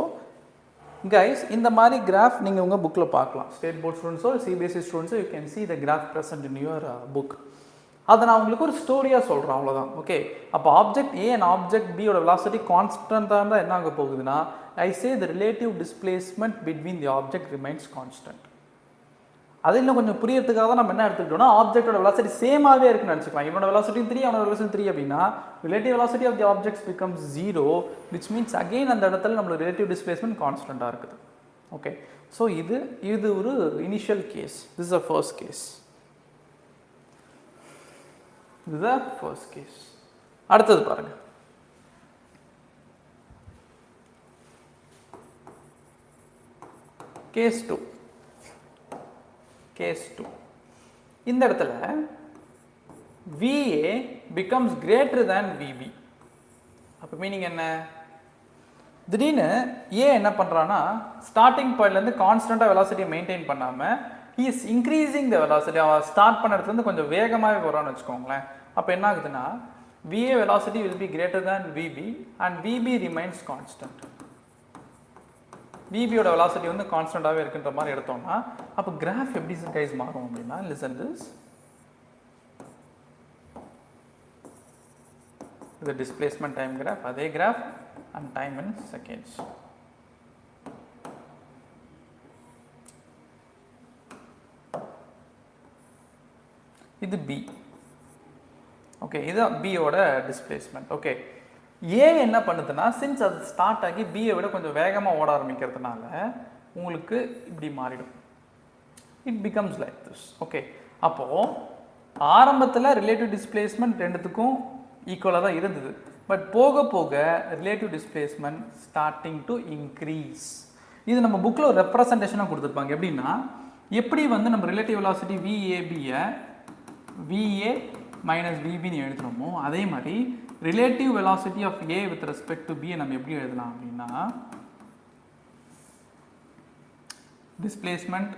guys, இந்த மாதிரி கிராஃப் நீங்கள் உங்கள் புக்கில் பார்க்கலாம். ஸ்டேட் போர்ட் ஸ்டூடெண்ட்ஸோ சிபிஎஸ்சி ஸ்டூடெண்ட்ஸோ you can see the graph present in your book. அதை நான் உங்களுக்கு ஒரு ஸ்டோரியாக சொல்கிறேன், அவ்வளோதான். ஓகே, அப்போ ஆப்ஜெக்ட் ஏ அண்ட் ஆப்ஜெக்ட் பியோட வெலாசிட்டி கான்ஸ்டண்ட்டாக இருந்தால் என்ன ஆக போகுதுன்னா, I say the relative displacement between the object remains constant. அது இன்னும் கொஞ்சம் புரியறதுக்காக தான் நம்ம என்ன எடுத்துக்கிட்டோம்னா, ஆப்ஜெக்டோட வெலாசிட்டி சேமாகவே இருக்குன்னு நினச்சிக்கலாம். இவனோட வெலாசிட்டி 3, அவனோட வெலாசிட்டி 3 அப்படின்னா relative velocity of the objects becomes 0, which means again அந்த இடத்துல நம்மளோட ரிலேட்டிவ் டிஸ்பிளேஸ்மெண்ட் கான்ஸ்டண்ட்டாக இருக்குது. ஓகே, ஸோ இது ஒரு initial case. This is a first case. அடுத்தது பாருங்க. கேஸ் 2. இந்த இடத்துல VA becomes greater than VB. அப்போ மீனிங் என்ன? திடீர்னு ஏ என்ன பண்ணுறான்னா, ஸ்டார்டிங் பாயிண்ட்லேருந்து கான்ஸ்டண்ட்டாக வெலாசிட்டியை மெயின்டைன் பண்ணாமல் he is increasing the velocity. அவன் ஸ்டார்ட் பண்ண இடத்துலேருந்து கொஞ்சம் வேகமாகவே போகிறான்னு வச்சுக்கோங்களேன். அப்போ என்ன ஆகுதுன்னா, VA velocity will be greater than VB and VB remains constant. VBயோட வெலாசிட்டி வந்து கான்ஸ்டண்ட்டாகவே இருக்குன்ற மாதிரி எடுத்தோம்னா, அப்போ கிராஃப் எப்படி கைஸ் மாறும் அப்படின்னா, லிசன் திஸ். இது டிஸ்பிளேஸ்மெண்ட் டைம் கிராஃப், அதே graph and time in seconds. இது B. ஓகே, இது பியோட டிஸ்பிளேஸ்மெண்ட். ஓகே, ஏ என்ன பண்ணுதுன்னா, சின்ஸ் அது ஸ்டார்ட் ஆகி பியை விட கொஞ்சம் வேகமாக ஓட ஆரம்பிக்கிறதுனால உங்களுக்கு இப்படி மாறிடும். it becomes like this. Okay, அப்போ ஆரம்பத்தில் ரிலேட்டிவ் டிஸ்பிளேஸ்மெண்ட் ரெண்டுத்துக்கும் ஈக்குவலாக தான் இருந்தது. பட் போக போக relative displacement starting to increase. இது நம்ம புக்கில் ஒரு ரெப்ரசன்டேஷனாக கொடுத்துருப்பாங்க. எப்படின்னா, எப்படி வந்து நம்ம ரிலேட்டிவ் வெலாசிட்டி விஏபியை விஏ மைனஸ் பிபின்னு எழுதுகிறோமோ அதே மாதிரி relative velocity of A with respect to பியை நம்ம எப்படி எழுதலாம் அப்படின்னா, displacement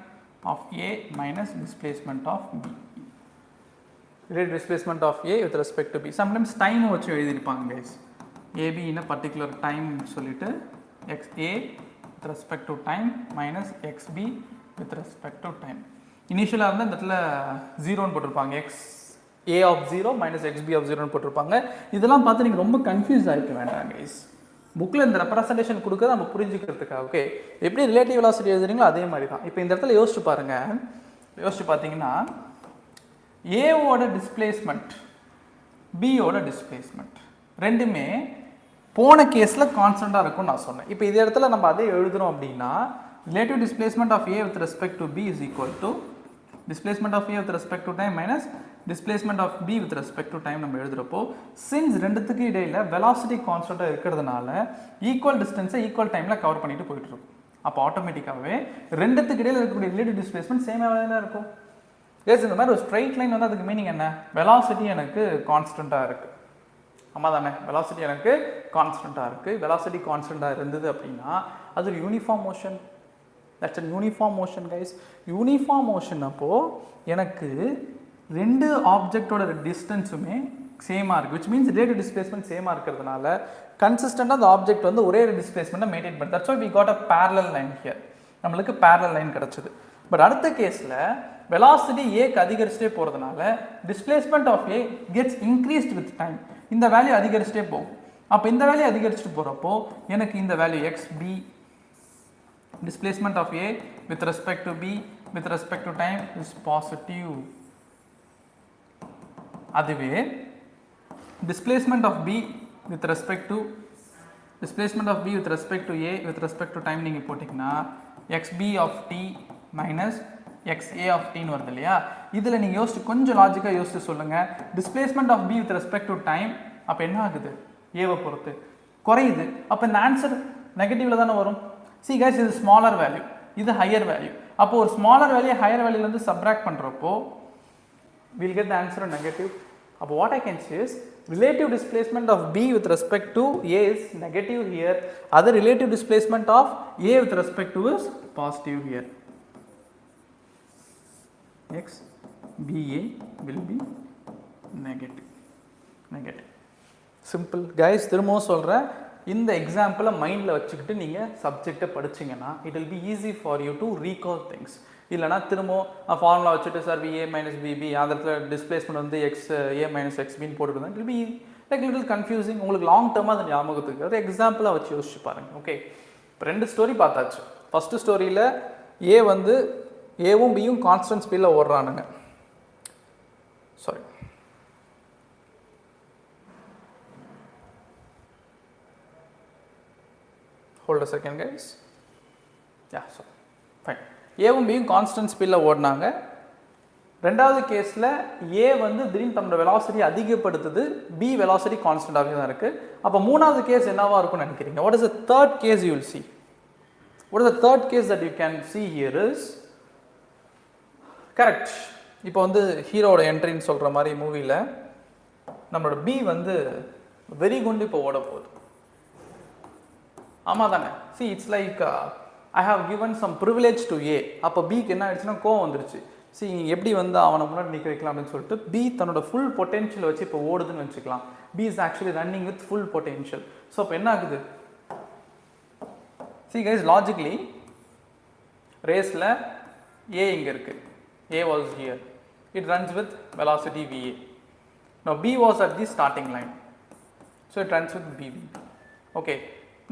of A minus displacement of B. Relative displacement of A with respect to B. Sometimes time வச்சு எழுதிருப்பாங்க guys. AB in a particular time சொல்லிட்டு XA with respect to time minus XB with respect to time. இனிஷியலாக இருந்தால் இந்த இடத்துல 0ன்னு போட்டிருப்பாங்க. XA of 0 minus XB of 0ன்னு போட்டிருப்பாங்க. இதெல்லாம் பார்த்து நீங்கள் ரொம்ப கன்ஃபியூஸ் ஆகிக்க வேண்டாம் கைஸ். புக்கில் இந்த ரெப்ரசன்டேஷன் கொடுக்க நம்ம புரிஞ்சுக்கிறதுக்காக. ஓகே, எப்படி ரிலேட்டிவ் வெலாசிட்டி எழுதுறீங்களோ அதே மாதிரி தான். இப்போ இந்த இடத்துல யோசிச்சு பாருங்கள். யோசிச்சு பார்த்தீங்கன்னா, ஏவோட டிஸ்பிளேஸ்மெண்ட் பியோட டிஸ்பிளேஸ்மெண்ட் ரெண்டுமே போன கேஸில் கான்ஸ்டண்ட்டாக இருக்கும்னு நான் சொன்னேன். இப்போ இந்த இடத்துல நம்ம அதே எழுதுகிறோம் அப்படின்னா, relative displacement of A with respect to B is equal to displacement of A with respect to time minus displacement of B with respect to time நம்ம எழுதுகிறப்போ, சின்ஸ் ரெண்டுத்துக்கு இடையில் வெலாசிட்டி கான்ஸ்டண்ட்டாக இருக்கிறதுனால ஈக்குவல் டிஸ்டன்ஸை ஈக்குவல் டைமில் கவர் பண்ணிட்டு போயிட்டு இருக்கும். அப்போ ஆட்டோமேட்டிக்காகவே ரெண்டுத்துக்கு இடையில் இருக்கக்கூடிய ரிலேட்டிவ் டிஸ்பிளேஸ்மெண்ட் சேமாக தான் இருக்கும். எஸ், இந்த மாதிரி ஒரு ஸ்ட்ரைட் லைன் வந்து அதுக்கு மீனிங் என்ன? வெலாசிட்டி எனக்கு கான்ஸ்டண்ட்டாக இருக்குது. ஆமாம் தானே, வெலாசிட்டி எனக்கு கான்ஸ்டண்ட்டாக இருக்குது. வெலாசிட்டி கான்ஸ்டண்ட்டாக இருந்தது அப்படின்னா அது ஒரு uniform motion. That's a uniform motion guys. Uniform motion அப்போது எனக்கு ரெண்டு ஆப்ஜெக்டோட டிஸ்டன்ஸுமே சேமாக இருக்குது. விச் மீன்ஸ் ரிலேட்டிவ் டிஸ்பிளேஸ்மெண்ட் சேமாக இருக்கிறதுனால கன்சிஸ்டண்டாக அந்த ஆப்ஜெக்ட் வந்து ஒரே டிஸ்பிளேஸ்மெண்ட்டை மெயின்டைன் பண்ணுது. That's why we got a parallel line here. நம்மளுக்கு பேரலல் லைன் கிடச்சிது. பட் அடுத்த கேஸில் வெலாசிட்டி ஏக்கு அதிகரிச்சுட்டே போகிறதுனால displacement of A gets increased with time. இந்த வேல்யூ அதிகரிச்சுட்டே போகும். அப்போ இந்த வேல்யூ அதிகரிச்சுட்டு போகிறப்போ எனக்கு இந்த value XB displacement of A with respect to B with respect to time is positive. அதுவே displacement of B with respect to A with respect to time நீங்கள் போட்டிங்கன்னா XB of t minus XA of t ன்னு வருது இல்லையா? இதில் நீங்கள் யோசிச்சு கொஞ்சம் லாஜிக்காக யோசிச்சு சொல்லுங்கள். displacement of B with respect to time அப்போ என்ன ஆகுது? ஏவை பொறுத்து குறையுது. அப்போ இந்த ஆன்சர் நெகட்டிவில் தானே வரும். See guys, இது ஸ்மாலர் வேல்யூ, இது ஹையர் வேல்யூ. அப்போ ஒரு ஸ்மாலர் வேல்யூ ஹையர் வேல்யூலேருந்து சப்ராக்ட் பண்ணுறப்போ we'll get the answer negative. அப்போ what I can say is relative displacement of B with respect to A is negative here. Other relative displacement of A with respect to is positive here. X BA will be negative. Simple guys. திரும்பவும் சொல்கிறேன், இந்த எக்ஸாம்பிளை மைண்டில் வச்சுக்கிட்டு நீங்கள் சப்ஜெக்டை படிச்சிங்கன்னா it will be easy for you to recall things. இல்லைனா திரும்பவும் ஃபார்முலா வச்சுட்டு சார் VA மைனஸ் பிபி அந்த இடத்துல டிஸ்பிளேஸ்மெண்ட் வந்து XA மைனஸ் XBன்னு போட்டுருந்தேன். It will be like little confusing. உங்களுக்கு லாங் டேர்மாக அது ஞாபகத்துக்கு ஒரு எக்ஸாம்பிளாக வச்சு யோசிச்சு பாருங்கள். ஓகே, இப்போ ரெண்டு ஸ்டோரி பார்த்தாச்சு. ஃபஸ்ட்டு ஸ்டோரியில் ஏ வந்து ஏவும் பியும் கான்ஸ்டன்ட் ஸ்பீடில் ஓடுறானுங்க. Sorry, hold a second guys. Yeah, so fine. ஏவும் பியும் கான்ஸ்டன்ட் ஸ்பீடில் ஓடினாங்க. ரெண்டாவது கேஸில் ஏ வந்து திடீர்னு தன்னோட வெலாசிட்டி அதிகப்படுத்துது, பி வெலாசிட்டி கான்ஸ்டன்டாகவே தான் இருக்குது. அப்போ மூணாவது கேஸ் என்னவா இருக்கும்னு நினைக்கிறீங்க? What is the third case you will see? What is the third case that you can see here is correct. இப்போ வந்து ஹீரோட என்ட்ரின்னு சொல்கிற மாதிரி மூவியில் நம்மளோட பி வந்து வெரி குண்டு இப்போ ஓட போகுது. ஆமாம் தானே? see it's like I have given some privilege to A. அப்போ பிக்கு என்ன ஆயிடுச்சுன்னா கோவம் வந்துருச்சு. see எப்படி வந்து அவனை முன்னாடி நிற்க வைக்கலாம் அப்படின்னு சொல்லிட்டு பி தன்னோட ஃபுல் பொட்டென்ஷியல் வச்சு இப்போ ஓடுதுன்னு வச்சுக்கலாம். B is actually running with full potential. So இப்போ என்ன ஆகுது? see guys, logically ரேஸில் A இங்கே இருக்குது, A was here, it runs with velocity VA. now B was at the starting line, so it runs with BB. okay,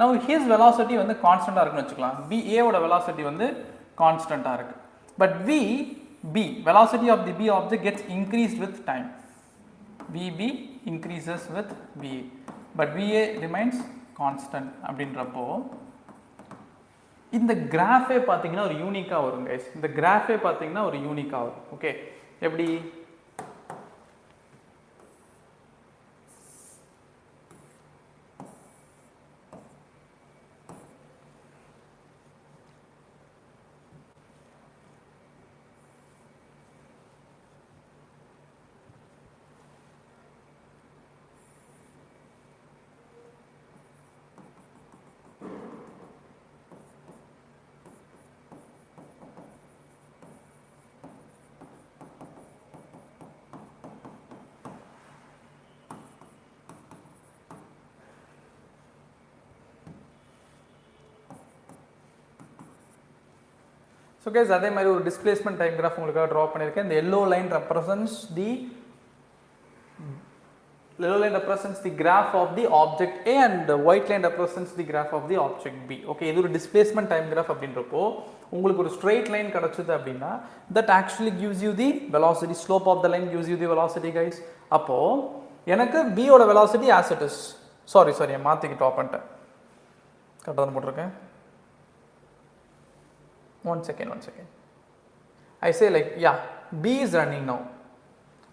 now his velocity வந்து கான்ஸ்டண்ட்டாக இருக்குன்னு வச்சுக்கலாம். A ஓட velocity வந்து கான்ஸ்டண்ட்டாக இருக்குது. But B velocity of the B object gets increased with time. VB increases with VA, but VA remains constant. அப்படின்றப்போ இந்த கிராஃபே பார்த்தீங்கன்னா ஒரு யூனிக்காக வரும் கைஸ். இந்த கிராஃபே பார்த்தீங்கன்னா ஒரு யூனிக்காக வரும். ஓகே, எப்படி? So guys, அதே மாதிரி ஒரு டிஸ்பிளேஸ்மெண்ட் டைம் கிராஃப் உங்களுக்காக ட்ரா பண்ணியிருக்கேன். இந்த yellow line represents the graph of the object A and the white line represents the graph of the object B. Okay, இது ஒரு டிஸ்பிளேஸ்மெண்ட் டைம் கிராஃப் அப்படின்றப்போ உங்களுக்கு ஒரு straight line கிடைச்சது அப்படின்னா that actually gives you the velocity, slope of the line gives you the velocity guys. அப்போ எனக்கு B ஓட velocity as it is. Sorry மாற்றிக்கு ட்ரா பண்ணிட்டேன், கரெக்டாக தான் போட்டிருக்கேன். One second. I say like, yeah, B is running now.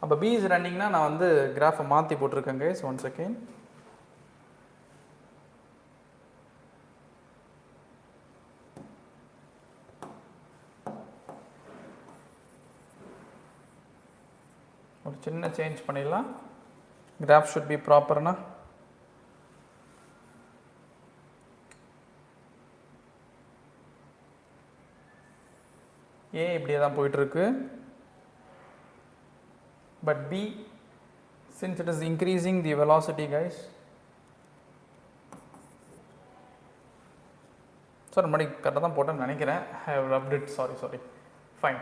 அப்போ B is running னா நான் வந்து கிராஃபை மாற்றி போட்டிருக்கேன் guys. One second. ஒரு சின்ன சேஞ்ச் பண்ணிடலாம். கிராஃப் should be properனா. A இப்படியே தான் போயிட்டுருக்கு. But B, since it is increasing the velocity guys. Sir மணி கரெக்டாக தான் போட்டேன்னு நினைக்கிறேன். I have rubbed it, sorry. Fine.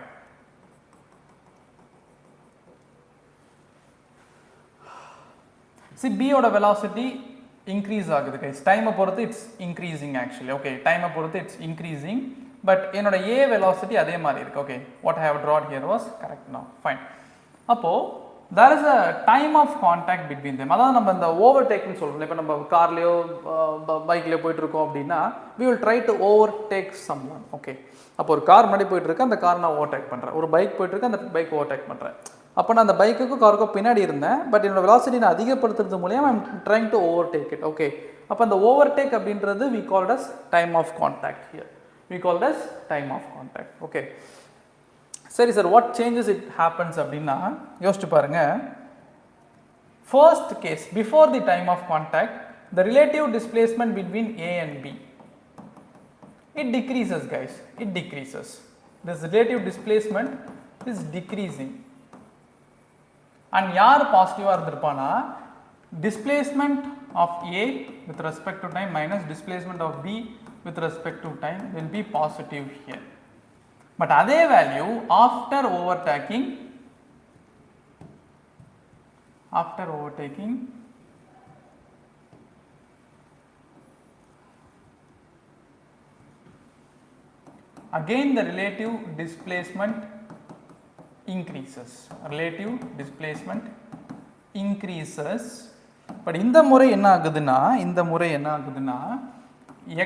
See, B ஓட velocity increase ஆகுது guys. டைமை பொறுத்து it's increasing actually. Okay, டைமை பொறுத்து it's increasing. But என்னோட A velocity அதே மாதிரி இருக்கு. Okay, what I have drawn here was correct now. Fine. அப்போ there is a time of contact between them. அதாவது நம்ம இந்த ஓவர்டேக்னு சொல்றோம். இப்போ நம்ம கார்லயோ பைக்லயோ போயிட்டு இருக்கோம் அப்படின்னா we will try to overtake someone. Okay, அப்போ ஒரு கார் முன்னாடி போயிட்டு இருக்கு, அந்த கார் நான் ஓவர்டேக் பண்றேன். ஒரு பைக் போயிட்டு இருக்கு, அந்த பைக் ஓவர்டேக் பண்றேன். அப்போ நான் அந்த பைக்குக்கும் காருக்கும் பின்னாடி இருந்தேன், பட் என்னோட velocity நான் அதிகப்படுத்துறது மூலமா I'm trying to overtake it. Okay, அப்போ அந்த ஓவர்டேக் அப்படின்றது we called as time of contact here. We call this time of contact. Okay, சரி sir, what changes it happens அப்படின்னா யோசிச்சு பாருங்க. First case, before the time of contact, the relative displacement between A and B, it decreases guys. It decreases. This relative displacement is decreasing. And யார் பாசிட்டிவா இருந்திருப்பானா, displacement of A with respect to time minus displacement of B with respect to time will be positive here. But அதே value after overtaking again the relative displacement increases. But இந்த முறை என்ன ஆகுதுன்னா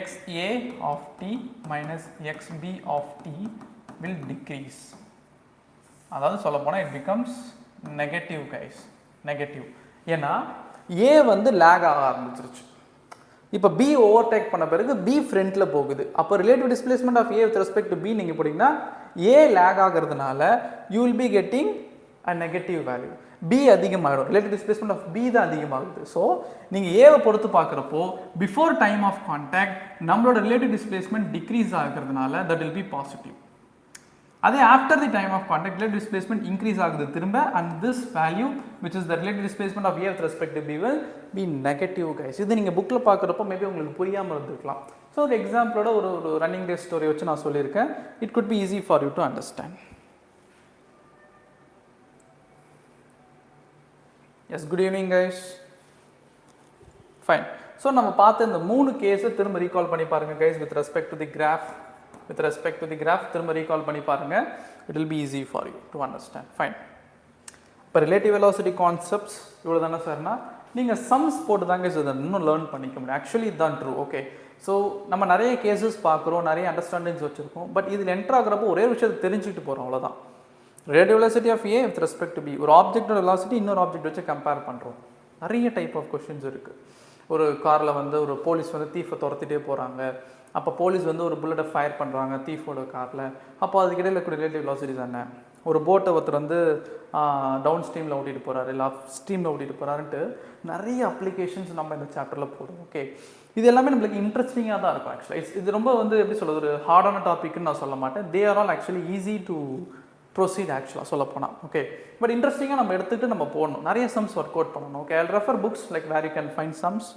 XA of t minus XB of t will decrease. அதாவது சொல்ல போனா it becomes negative guys. Negative. ஏன்னா A வந்து lag ஆக ஆரம்பிச்சிருச்சு. இப்போ B ஓவர்டேக் பண்ண பிறகு B ஃப்ரண்ட்ல போகுது. அப்போ relative displacement of A with respect to B நீங்க போடிங்கன்னா A lag ஆகிறதுனால you will be getting a negative value. B அதிகமாகிடும். ரிலேட்டிவ் டிஸ்பிளேஸ்மெண்ட் ஆஃப் B தான் அதிகமாகுது. ஸோ நீங்கள் ஏவை பொறுத்து பார்க்குறப்போ பிஃபோர் டைம் ஆஃப் கான்டாக்ட் நம்மளோட ரிலேட்டிவ் டிஸ்பிளேஸ்மெண்ட் டிக்ரீஸ் ஆகிறதுனால தட் வில் பி பாசிட்டிவ். அதே after the time of contact relative displacement increase ஆகுது திரும்ப, and this value which is the relative displacement of A with respect to B will be negative guys. இது நீங்கள் புக்கில் பார்க்குறப்போ maybe உங்களுக்கு புரியாமல் இருந்திருக்கலாம். ஸோ ஒரு எக்ஸாம்பிளோட ஒரு ரன்னிங் டே ஸ்டோரி வச்சு நான் சொல்லியிருக்கேன். It could be easy for you to understand. Yes, good evening guys. Fine. So நம்ம பார்த்த இந்த மூணு கேஸை திரும்ப ரீகால் பண்ணி பாருங்க guys with respect to the graph. திரும்ப ரீகால் பண்ணி பாருங்க. It will be easy for you to understand. Fine. இப்போ ரிலேட்டிவ் வெலாசிட்டி கான்செப்ட்ஸ் இவ்வளோ தானே சார்னா நீங்கள் சம்ஸ் போட்டு தாங்க இதை இன்னும் லேர்ன் பண்ணிக்க முடியும். ஆக்சுவலி இதுதான் ட்ரூ. ஓகே, ஸோ நம்ம நிறைய கேசஸ் பார்க்குறோம், நிறைய அண்டர்ஸ்டாண்டிங்ஸ் வச்சுருக்கோம். பட் இதில் என்ட்ரு ஆகிறப்போ ஒரே விஷயத்தை தெரிஞ்சுக்கிட்டு போகிறோம், அவ்வளோதான். Relative velocity of A with respect to B. ஒரு ஆப்ஜெக்டோட வெலாசிட்டி இன்னொரு ஆப்ஜெக்ட் வச்சு கம்பேர் பண்ணுறோம். நிறைய டைப் ஆஃப் கொஷின்ஸ் இருக்குது. ஒரு காரில் வந்து ஒரு போலீஸ் வந்து தீஃபை துரத்திட்டே போகிறாங்க. அப்போ போலீஸ் வந்து ஒரு புல்லட்டை ஃபயர் பண்ணுறாங்க தீஃபோட காரில். அப்போ அதுக்கிடையில் இருக்கிற ரிலேட்டிவ் வெலாசிட்டிஸ் என்ன? ஒரு போட்டை ஒருத்தர் வந்து டவுன் ஸ்ட்ரீமில் ஓட்டிகிட்டு போகிறாரு, இல்லை அப் ஸ்ட்ரீமில் ஓட்டிகிட்டு போகிறாருன்ட்டு நிறைய அப்ளிகேஷன்ஸ் நம்ம இந்த சாப்டரில் போடுவோம். ஓகே, இது எல்லாமே நம்மளுக்கு இன்ட்ரெஸ்டிங்காக தான் இருக்கும். ஆக்சுவலாக இது ரொம்ப வந்து எப்படி சொல்கிறது, ஒரு ஹார்டான டாபிக்னு நான் சொல்ல மாட்டேன். They are all actually easy to proceed ஆக்சுவலாக சொல்ல போனால். ஓகே, பட் இன்ட்ரெஸ்டிங்காக நம்ம எடுத்துகிட்டு நம்ம போடணும், நிறைய சம்ஸ் ஒர்க் அவுட் பண்ணணும். Okay, I refer books like where you can find sums.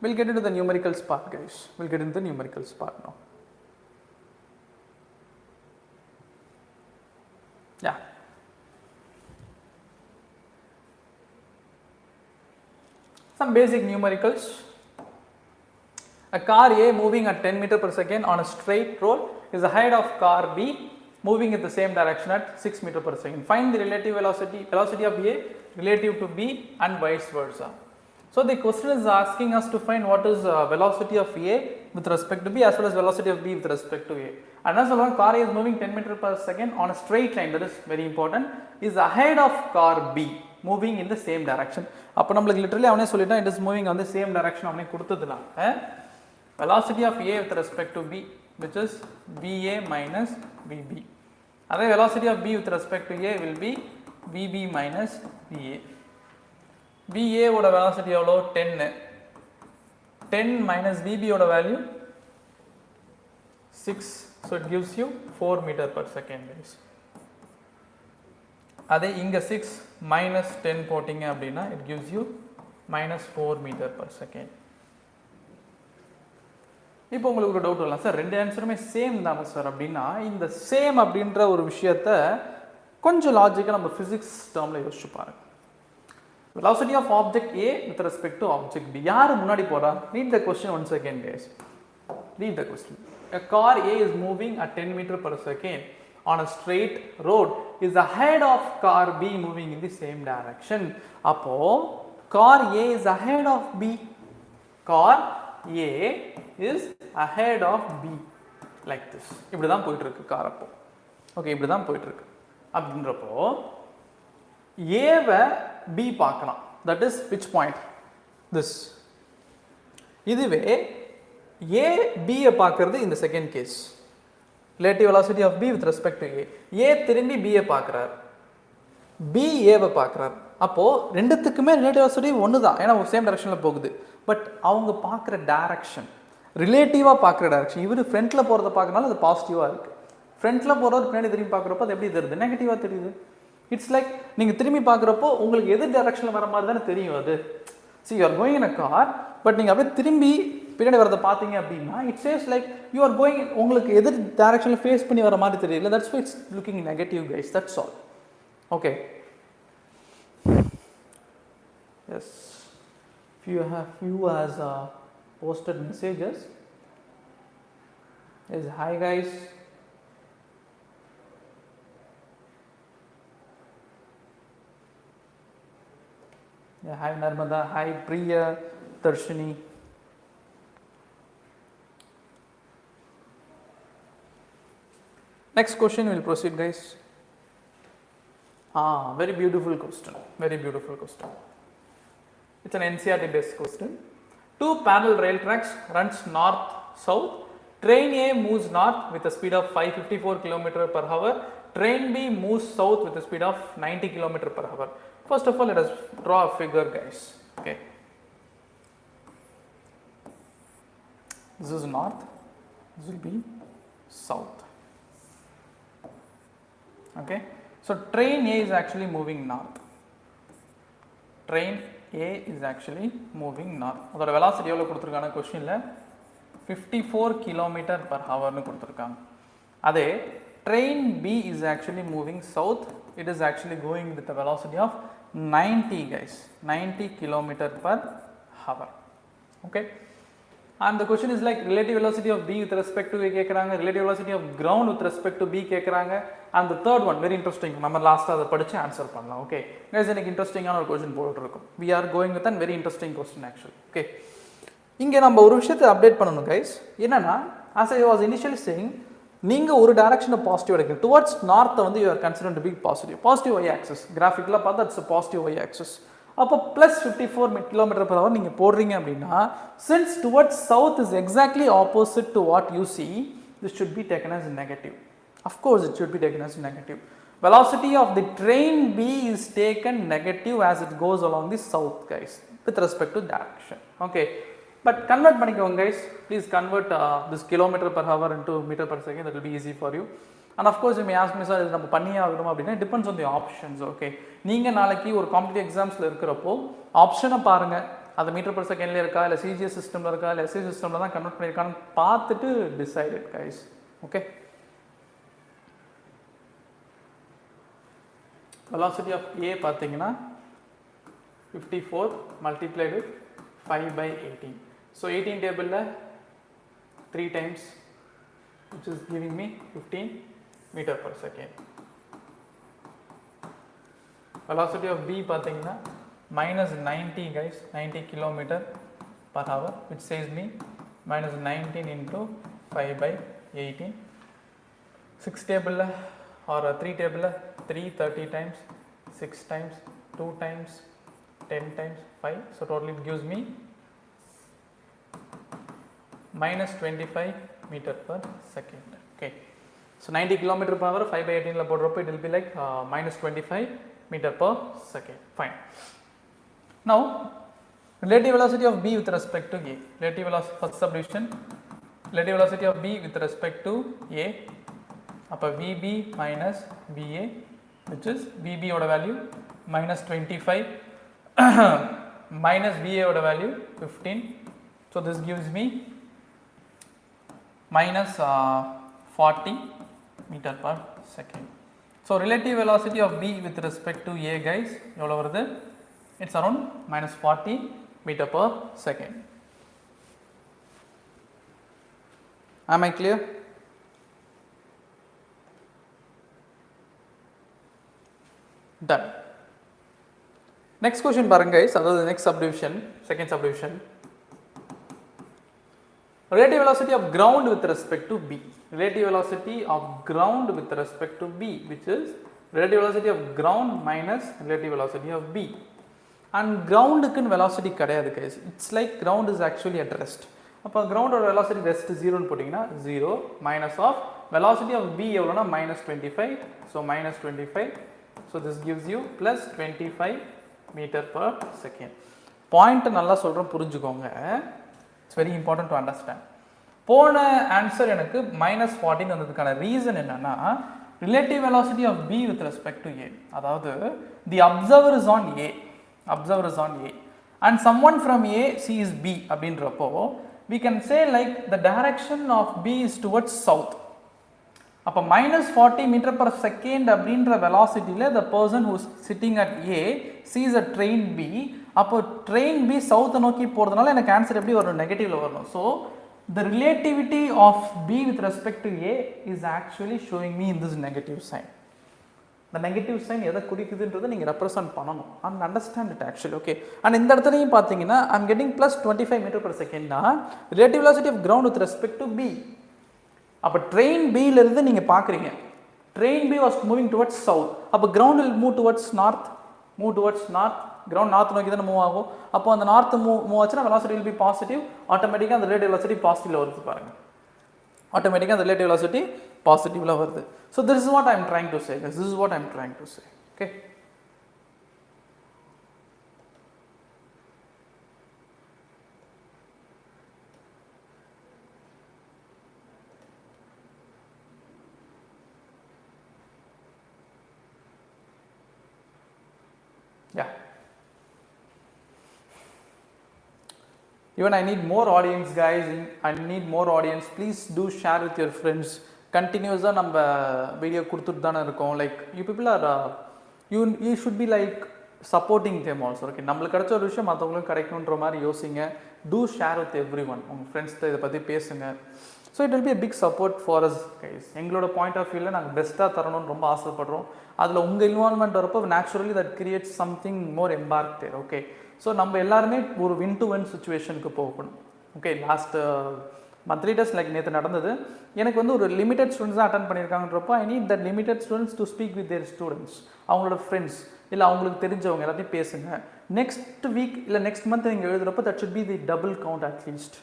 We'll get into the numericals part, guys. We'll get into the numericals part now. Yeah. Some basic numericals. A car A moving at 10 meter per second on a straight road is ahead of car B moving in the same direction at 6 meter per second. Find the relative velocity of A relative to B and vice versa. So the question is asking us to find what is velocity of A with respect to B as well as velocity of B with respect to A. And as well, car A is moving 10 meter per second on a straight line, that is very important, is ahead of car B moving in the same direction. அப்போ நம்மளுக்கு literally அவனே சொல்லிட்டான், it is moving on the same direction. அவனே கொடுத்ததுலாம் velocity of A with respect to B, which is VA minus VB. அதே velocity of B with respect to A will be VB minus VA. VA ஓட velocity எவ்வளோ? 10. 10 minus VB ஓட value 6. So it gives you 4 meter per second. அதே இங்கே 6 minus 10 போட்டிங்க அப்படின்னா it gives you minus 4 meter per second. இப்போ உங்களுக்கு ஒரு டவுட் வரலாம், சார் ரெண்டு ஆன்சருமே சேம் தானே சார் அப்படின்னா, இந்த சேம் அப்படின்ற ஒரு விஷயத்த கொஞ்சம் லாஜிக்காக நம்ம ஃபிசிக்ஸ் டேர்மில் யோசிச்சு பாருங்க. Velocity of object A with respect to object B. யார் முன்னாடி போறா? Read the question once again, guys. Read the question. A car A is moving at 10 meter per second on a straight road is ahead of car B moving in the same direction. அப்போ car A is ahead of B. Car A is ahead of B like this. இப்படி தான் போயிட்டு இருக்கு car. அப்போ okay, இப்படி தான் போயிட்டு இருக்கு அப்படின்றப்போ ஏவை B பார்க்கலாம். That is which point? This. இதுவே A B பார்க்கிறது இந்த second case. Relative velocity of B with respect to A. A திரும்பி B பார்க்கிறார், B ஏவை பார்க்கிறார். அப்போ ரெண்டுத்துக்குமே ரிலேட்டிவ் வெலாசிட்டி ஒன்று தான், ஏன்னா சேம் டைரக்ஷனில் போகுது. பட் அவங்க பார்க்குற டைரக்ஷன் ரிலேட்டிவாக பார்க்குற டைரக்ஷன். இவர் ஃப்ரண்ட்டில் போகிறத பார்க்கறனால அது பாசிட்டிவாக இருக்குது. ஃப்ரண்ட்டில் போகிறவர் பின்னாடி திரும்பி பார்க்குறப்போ அது எப்படி தெரியுது? நெகட்டிவாக தெரியுது. இட்ஸ் லைக் நீங்கள் திரும்பி பார்க்குறப்போ உங்களுக்கு எது டைரக்ஷனில் வர மாதிரி தானே தெரியும் அது. See you are going in a car, but நீங்கள் அப்படியே திரும்பி பின்னாடி வரதை பார்த்தீங்க அப்படின்னா it's chase like you are going, உங்களுக்கு எது டைரக்ஷனில் ஃபேஸ் பண்ணி வர மாதிரி தெரியல. That's why it's looking negative, guys. That's all. Okay, yes, few has posted messages. Yes, hi guys. Yeah, hi Narmada, hi Priya, Darshini. Next question, we'll proceed, guys. Very beautiful question. Very beautiful question. It's an NCERT based question. Two parallel rail tracks runs north south. Train A moves north with a speed of 554 km per hour. Train B moves south with a speed of 90 km per hour. First of all, let us draw a figure, guys. Okay, this is north, this will be south. Okay, so train A is actually moving north. Train A is actually moving north. அதோட velocity எவ்வளோ கொடுத்துருக்காங்க கொஸ்டினில்? 54 km per hour னு கொடுத்துருக்காங்க. அதே train B is actually moving south. It is actually going with a velocity of 90, guys, 90 km per hour. Okay, and the question is like relative velocity of B with respect to A கேக்குறாங்க, relative velocity of ground with respect to B கேக்குறாங்க, and the third one very interesting, நம்ம லாஸ்டா அதை படிச்சு answer பண்ணலாம். Okay guys, எனக்கு இன்ட்ரெஸ்டிங்கான ஒரு क्वेश्चन போட்டுட்டு இருக்கோம். we are going with a very interesting question actually. Okay இங்க நம்ம ஒரு விஷயத்தை அப்டேட் பண்ணணும் guys. என்னன்னா as I was initially saying, நீங்க ஒரு டைரக்ஷனை பாசிட்டிவ் எடுக்கணும். டுவர்ட்ஸ் நார்த் வந்து you are considered to be positive. Positive y axis கிராஃபிக்ல பார்த்தா it's a positive y axis. அப்போ ப்ளஸ் 54 km/h நீங்கள் போடுறீங்க அப்படின்னா, since towards south is exactly opposite to what you see, this should be taken as negative. Of course it should be taken as negative. Velocity of the train B is taken negative as it goes along the south guys with respect to direction. Okay, but convert பண்ணிக்கோங்க guys, please convert this km/h into meter/second, that will be easy for you. And of course you may ask me, sir, இது நம்ம பண்ணியே ஆகணும் அப்படின்னா depends on the options. Okay நீங்கள் நாளைக்கு ஒரு competitive எக்ஸாம்ஸில் இருக்கிறப்போ ஆப்ஷனை பாருங்கள், அது மீட்டர்/செகண்ட்ல இருக்கா, இல்லை சிஜிஎஸ் சிஸ்டமில் இருக்கா, இல்லை எஸ்ஐ சிஸ்டமில் தான் கன்வெர்ட் பண்ணியிருக்கான்னு பார்த்துட்டு decided guys. Okay velocity of A பார்த்தீங்கன்னா 54 multiplied with 5/18. So 18 டேபிளில் 3 times, which is giving me 15 meter/second. velocity of B பார்த்தீங்கன்னா minus 90 guys, 90 km/h, which says me minus 19 into 5/18. 6 table or 3 table 3 30 times, 6 times, 2 times, 10 times, 5. So totally it gives me minus 25 meter/second. Okay, so 90 km/h 5/18 la போடுறப்போ it will be like minus 25 meter/second. Fine. Now relative velocity of B with respect to A. Relative velocity, first subdivision, relative velocity of B with respect to A. அப்போ VB minus VA, which is VB ஓட value minus 25 minus VA ஓட value 15. So this gives me minus 40 meter/second. So relative velocity of B with respect to A guys, எவ்வளோ வருது? It's around minus 40 meter/second. Am I clear? Done. Next question பாருங்க guys, அதாவது next subdivision, second subdivision. Relative velocity of ground with respect to B. Relative velocity of ground with respect to B, which is relative velocity of ground minus relative velocity of B. And ground க்கு velocity கிடையாது guys. It's like ground is actually at rest. அப்போ ground ஓட velocity rest 0 ன்னு போட்டிங்கன்னா 0 minus of velocity of B எவ்வளோனா minus 25. So minus 25. So this gives you plus 25 meter/second. Point நல்லா சொல்கிறேன் புரிஞ்சுக்கோங்க. It's very important to understand. போன answer எனக்கு minus 14 வந்ததுக்கான ரீசன் என்னன்னா, relative velocity of B with respect to A. அதாவது the observer is on A. Observer is on A. And someone from A sees B அப்படின்றப்போ we can say like the direction of B is towards south. அப்போ minus 40 meter/second அப்படின்ற velocityல the person who is sitting at A sees a train B. அப்போ train B south நோக்கி போகிறதுனால எனக்கு answer எப்படி வரும்? நெகட்டிவ்ல வரணும். So the relativity of B with respect to A is actually showing me in this negative sign. The negative sign எதை குறிக்குதுன்றதை நீங்கள் represent பண்ணணும் and understand it actually. Okay, and இந்த இடத்துலையும் பார்த்தீங்கன்னா I'm getting plus 25 meter/second னா relative velocity of ground with respect to B. அப்போ train பியிலிருந்து நீங்கள் பார்க்குறீங்க, train B was moving towards south. அப்போ ground will move towards north, ground north நோக்கி தானே மூவ் ஆகும். அப்போ அந்த நார்த் மூவ் ஆச்சுன்னா velocity will be positive. ஆட்டோமேட்டிக்காக அந்த relative velocity பாசிட்டிவ்ல வருது பாருங்கள். ஆட்டோமேட்டிக்காக அந்த relative velocity பாசிட்டிவ்ல வருது. So this is what I am trying to say. This is what I am trying to say. Okay. Yeah. Even I need more audience guys. I need more audience. Please do share with your friends. Continuously நம்ம video கொடுத்துட்டு தானே இருக்கோம். Like you people are you should be like supporting them also. Okay, நம்மளுக்கு கிடைச்ச ஒரு விஷயம் மற்றவங்களுக்கும் கிடைக்கணுன்ற மாதிரி யோசிங்க. do share with everyone. உங்கள் ஃப்ரெண்ட்ஸ்கிட்ட இதை பற்றி பேசுங்க. So it will B a big support for us guys. எங்களோட பாயிண்ட் ஆஃப் வியூவில் நாங்கள் பெஸ்ட்டாக தரணும்னு ரொம்ப ஆசைப்படுறோம். அதில் உங்கள் இன்வால்மெண்ட் வரப்போ naturally that creates something more embark there. Okay, so நம்ம எல்லாருமே ஒரு வின் டு வின் சுச்சுவேஷனுக்கு போகணும். Okay, last monthly test like நேற்று நடந்தது. எனக்கு வந்து ஒரு லிமிடெட் ஸ்டூடெண்ட்ஸ் தான் அட்டன் பண்ணியிருக்காங்கன்றப்போ I need that limited students to speak with their students, அவங்களோட ஃப்ரெண்ட்ஸ் இல்லை அவங்களுக்கு தெரிஞ்சவங்க எல்லாத்தையும் பேசுங்க. நெக்ஸ்ட் வீக் இல்லை நெக்ஸ்ட் மந்த் நீங்கள் எழுதுகிறப்போ that should be the double count at least.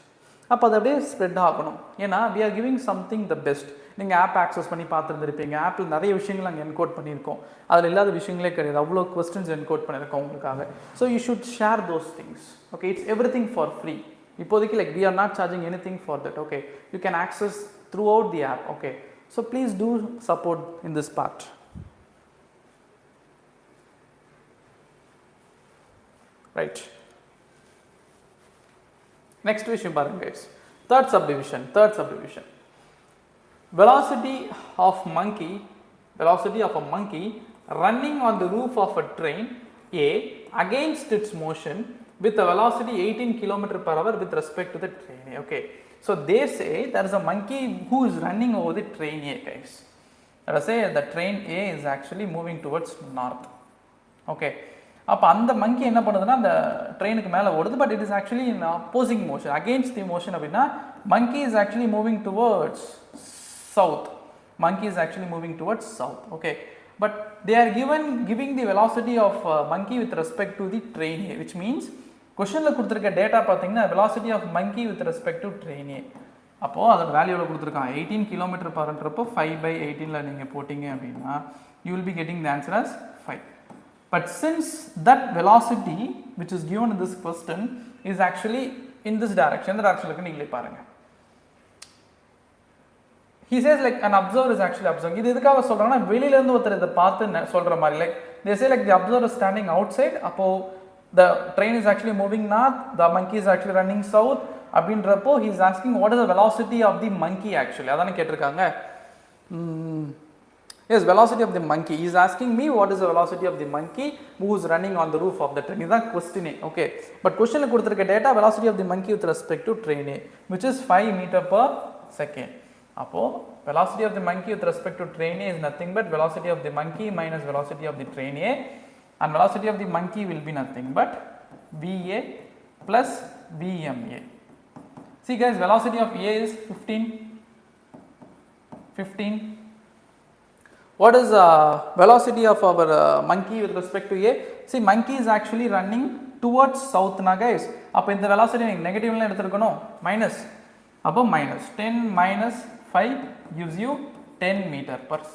அப்போ அது அப்படியே ஸ்ப்ரெட் ஆகணும். ஏன்னா we are giving something the best. நீங்கள் ஆப் ஆக்சஸ் பண்ணி பார்த்துருந்துருப்பீங்க. ஆப்பில் நிறைய விஷயங்கள் நாங்கள் என்கோட் பண்ணியிருக்கோம். அதில் இல்லாத விஷயங்களே கிடையாது. அவ்வளோ கொஸ்டின்ஸ் என்கோட் பண்ணியிருக்கோம் உங்களுக்காக. So you should share those things. Okay, it's everything for free. இப்போதைக்கு like we are not charging anything for that. Okay, you can access throughout the app. Okay, so please do support in this part. Right, next விஷயம் பாருங்க guys. Third subdivision. Velocity of a monkey running on the roof of a train A against its motion with a velocity 18 km per hour with respect to the train A. Okay, so they say there is a monkey who is running over the train A guys. Let us say the train A is actually moving towards north. Okay, அப்போ அந்த மங்கி என்ன பண்ணுதுன்னா அந்த ட்ரெயினுக்கு மேலே ஓடுது. But it is actually in opposing motion, against the motion. அப்படின்னா monkey is actually moving towards south. Okay, but they are giving the velocity of monkey with respect to the train A, which means கொஷனில் கொடுத்துருக்க data பார்த்தீங்கன்னா velocity of monkey with respect to train A. அப்போது அதோட வேல்யூவில் கொடுத்துருக்காங்க 18 km/h. 5/18 நீங்கள் போட்டிங்க அப்படின்னா you will be getting the answer as 5. But since that velocity which is given in this question is actually in this direction, the direction like நீங்களே பாருங்க. He says like an observer is actually observing. இது எதுக்காக சொல்றாங்கன்னா வெளியில இருந்து ஒருத்தர் இத பார்த்து சொல்ற மாதிரி. Like they say like the observer is standing outside, அப்போ the train is actually moving north, the monkey is actually running south. அப்படின்றப்போ he is asking what is the velocity of the monkey actually. அதானே கேட்டிருக்காங்க. Yes, velocity of the monkey. He is asking me what is the velocity of the monkey who is running on the roof of the train. This is question A. Okay, but question la kuduthirukka data velocity of the monkey with respect to train A, which is 5 m/s. Appo velocity of the monkey with respect to train A is nothing but velocity of the monkey minus velocity of the train A, and velocity of the monkey will be nothing but VA plus VMA. See guys, velocity of A is 15. What is velocity of our monkey with respect to A? See, monkey is actually running towards south na guys. அப்போ இந்த velocity நெகட்டிவ்ல எடுத்துக்கணும், minus. அப்போ minus 10 minus 5 gives you 10 m/s.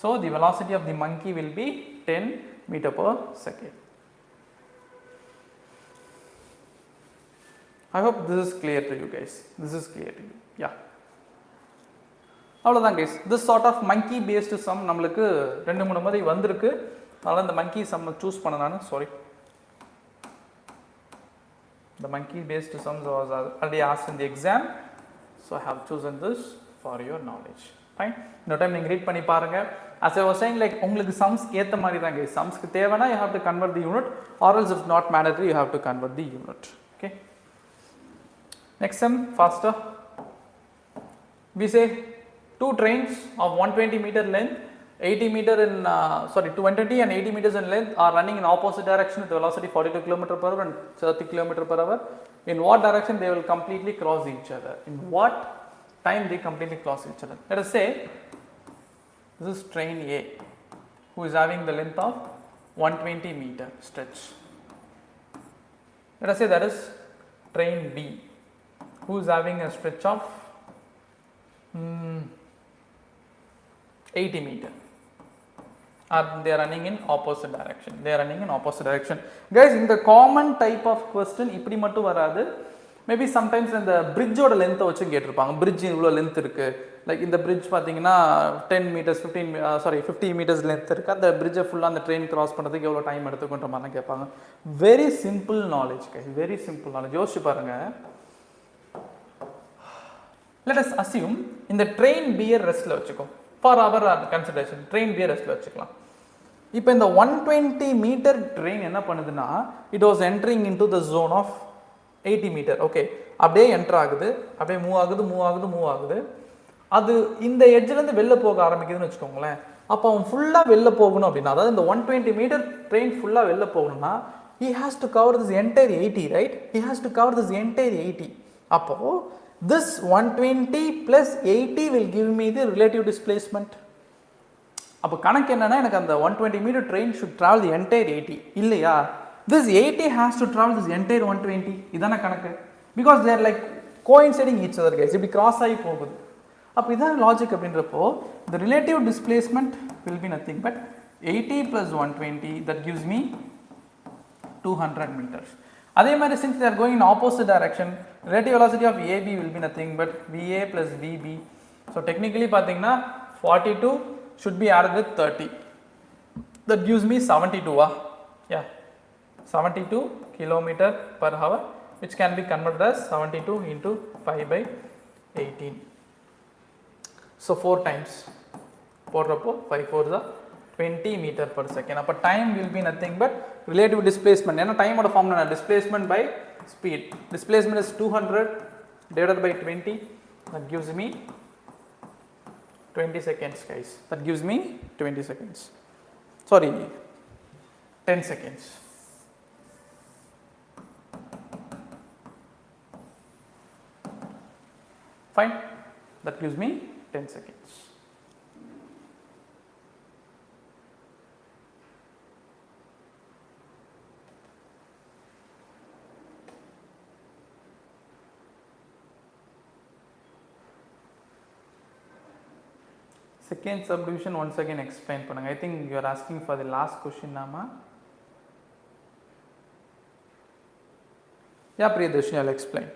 So the velocity of the monkey will be 10 m/s. I hope this is clear to you guys. Yeah. அவ்வளோதான் guys. This sort of monkey based sum நம்மளுக்கு 2-3 முறை வந்திருக்கு. அதனால் இந்த மங்கி some choose பண்ண நான் the monkey based sums was already asked in the exam, so I have chosen this for your knowledge. Fine, இந்த time நீங்கள் ரீட் பண்ணி பாருங்க. as I was saying like உங்களுக்கு sums ஏற்ற மாதிரி தான் கைஸ். sumsக்கு தேவைன்னா you have to convert the unit, or else it's not mandatory, you have to convert the unit. Okay, next sum faster. We say two trains of 120 meter length, 220 and 80 meters in length are running in opposite direction with velocity 42 km/h and 30 km/h. In what direction they will completely cross each other? In what time they completely cross each other? Let us say this is train A, who is having the length of 120 meter stretch. Let us say that is train B, who is having a stretch of 80 meter. They are running in opposite direction. Guys, in the common type of question இப்படி மட்டும் வராது. Maybe sometimes இந்த பிரிட்ஜோட லென்த்தை வச்சு கேட்டிருப்பாங்க. Bridge இவ்வளோ length இருக்குது, like இந்த பிரிட்ஜ் பார்த்தீங்கன்னா 10 meters 50 meters லென்த் இருக்குது. அந்த பிரிட்ஜை ஃபுல்லாக அந்த ட்ரெயின் கிராஸ் பண்ணுறதுக்கு எவ்வளோ டைம் எடுத்துக்கின்ற மாதிரி கேட்பாங்க. Very simple knowledge guys, very simple knowledge. யோசிச்சு பாருங்கள். let us assume இந்த ட்ரெயின் பியர் ரெஸ்ட்டில் வச்சுக்கோ. ஃபார் அவர் கன்சிடரேஷன் ட்ரெயின் பியர் ரெஸ்ட்டில் வச்சுக்கலாம். இப்போ இந்த 120 meter ட்ரெயின் என்ன பண்ணுதுன்னா, it was entering into the zone of 80 meter. Okay, அப்படியே என்டர் ஆகுது, அப்படியே மூவ் ஆகுது. அது இந்த எட்ஜ்லேருந்து வெளில போக ஆரம்பிக்குதுன்னு வச்சுக்கோங்களேன். அப்போ அவன் ஃபுல்லாக வெளில போகணும் அப்படின்னா, அதாவது இந்த 120 மீட்டர் ட்ரெயின் ஃபுல்லாக வெளில போகணும்னா he has to cover this entire 80, right? He has to cover this entire 80. அப்போ this 120 plus 80 will give me the relative displacement. அப்போ கணக்கு என்னன்னா, எனக்கு அந்த 120 metre train should travel the entire 80 இல்லையா? This 80 has to travel this entire 120. இதான கணக்கு. Because they are like coinciding each other guys. இப்படி கிராஸ் ஆகி போகுது. அப்போ இதான் லாஜிக் அப்படின்றப்போ the relative displacement will be nothing but 80 plus 120 that gives me 200 meters. அதே மாதிரி since they are going in opposite direction, relative velocity of AB will be nothing but VA plus VB. So technically பார்த்தீங்கன்னா 42 should be added with 30. That gives me 72. Yeah, 72 kilometer per hour, which can be converted as 72 into 5 by 18. So 4 times. போடுறப்போ 5 4s are 20 meter per second. அப்போ time will be nothing but relative displacement. ஏன்னா டைமோட form என்ன? displacement by speed. Displacement is 200 divided by 20. That gives me 20 seconds guys. That gives me 20 seconds. Sorry, 10 seconds. Fine. That gives me 10 seconds. Second subdivision once again explain பண்ணுங்க. I think you are asking for the last question nama. Yeah, Priyadarshini, I'll explain.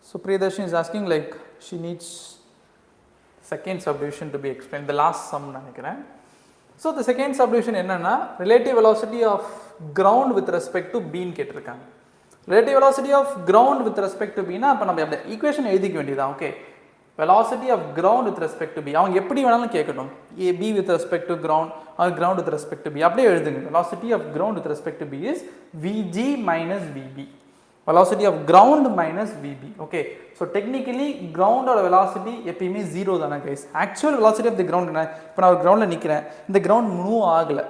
So Priyadarshini is asking like she needs second subdivision to be explained. The last sum நினைக்கிறேன். So the second subdivision என்னன்னா relative velocity of ground with respect to b ன்னு கேட்டிருக்காங்க. Relative velocity of ground with respect to b னா அப்ப நம்ம அந்த equation எழுதிக்க வேண்டியதான். Okay, velocity of ground with respect to b அவங்க எப்படி வேணாலும் கேட்கணும். a b with respect to ground or ground with respect to b அப்படியே எழுதுங்க. velocity of ground with respect to b is vg minus vb. velocity of ground minus vb. okay, so technically ground ஓட velocity எப்பயுமே 0 தான guys. actual velocity of the ground என்ன? இப்போ நான் ஒரு கிரவுண்ட்ல நிக்கிறேன், இந்த கிரவுண்ட் மூவ் ஆகல,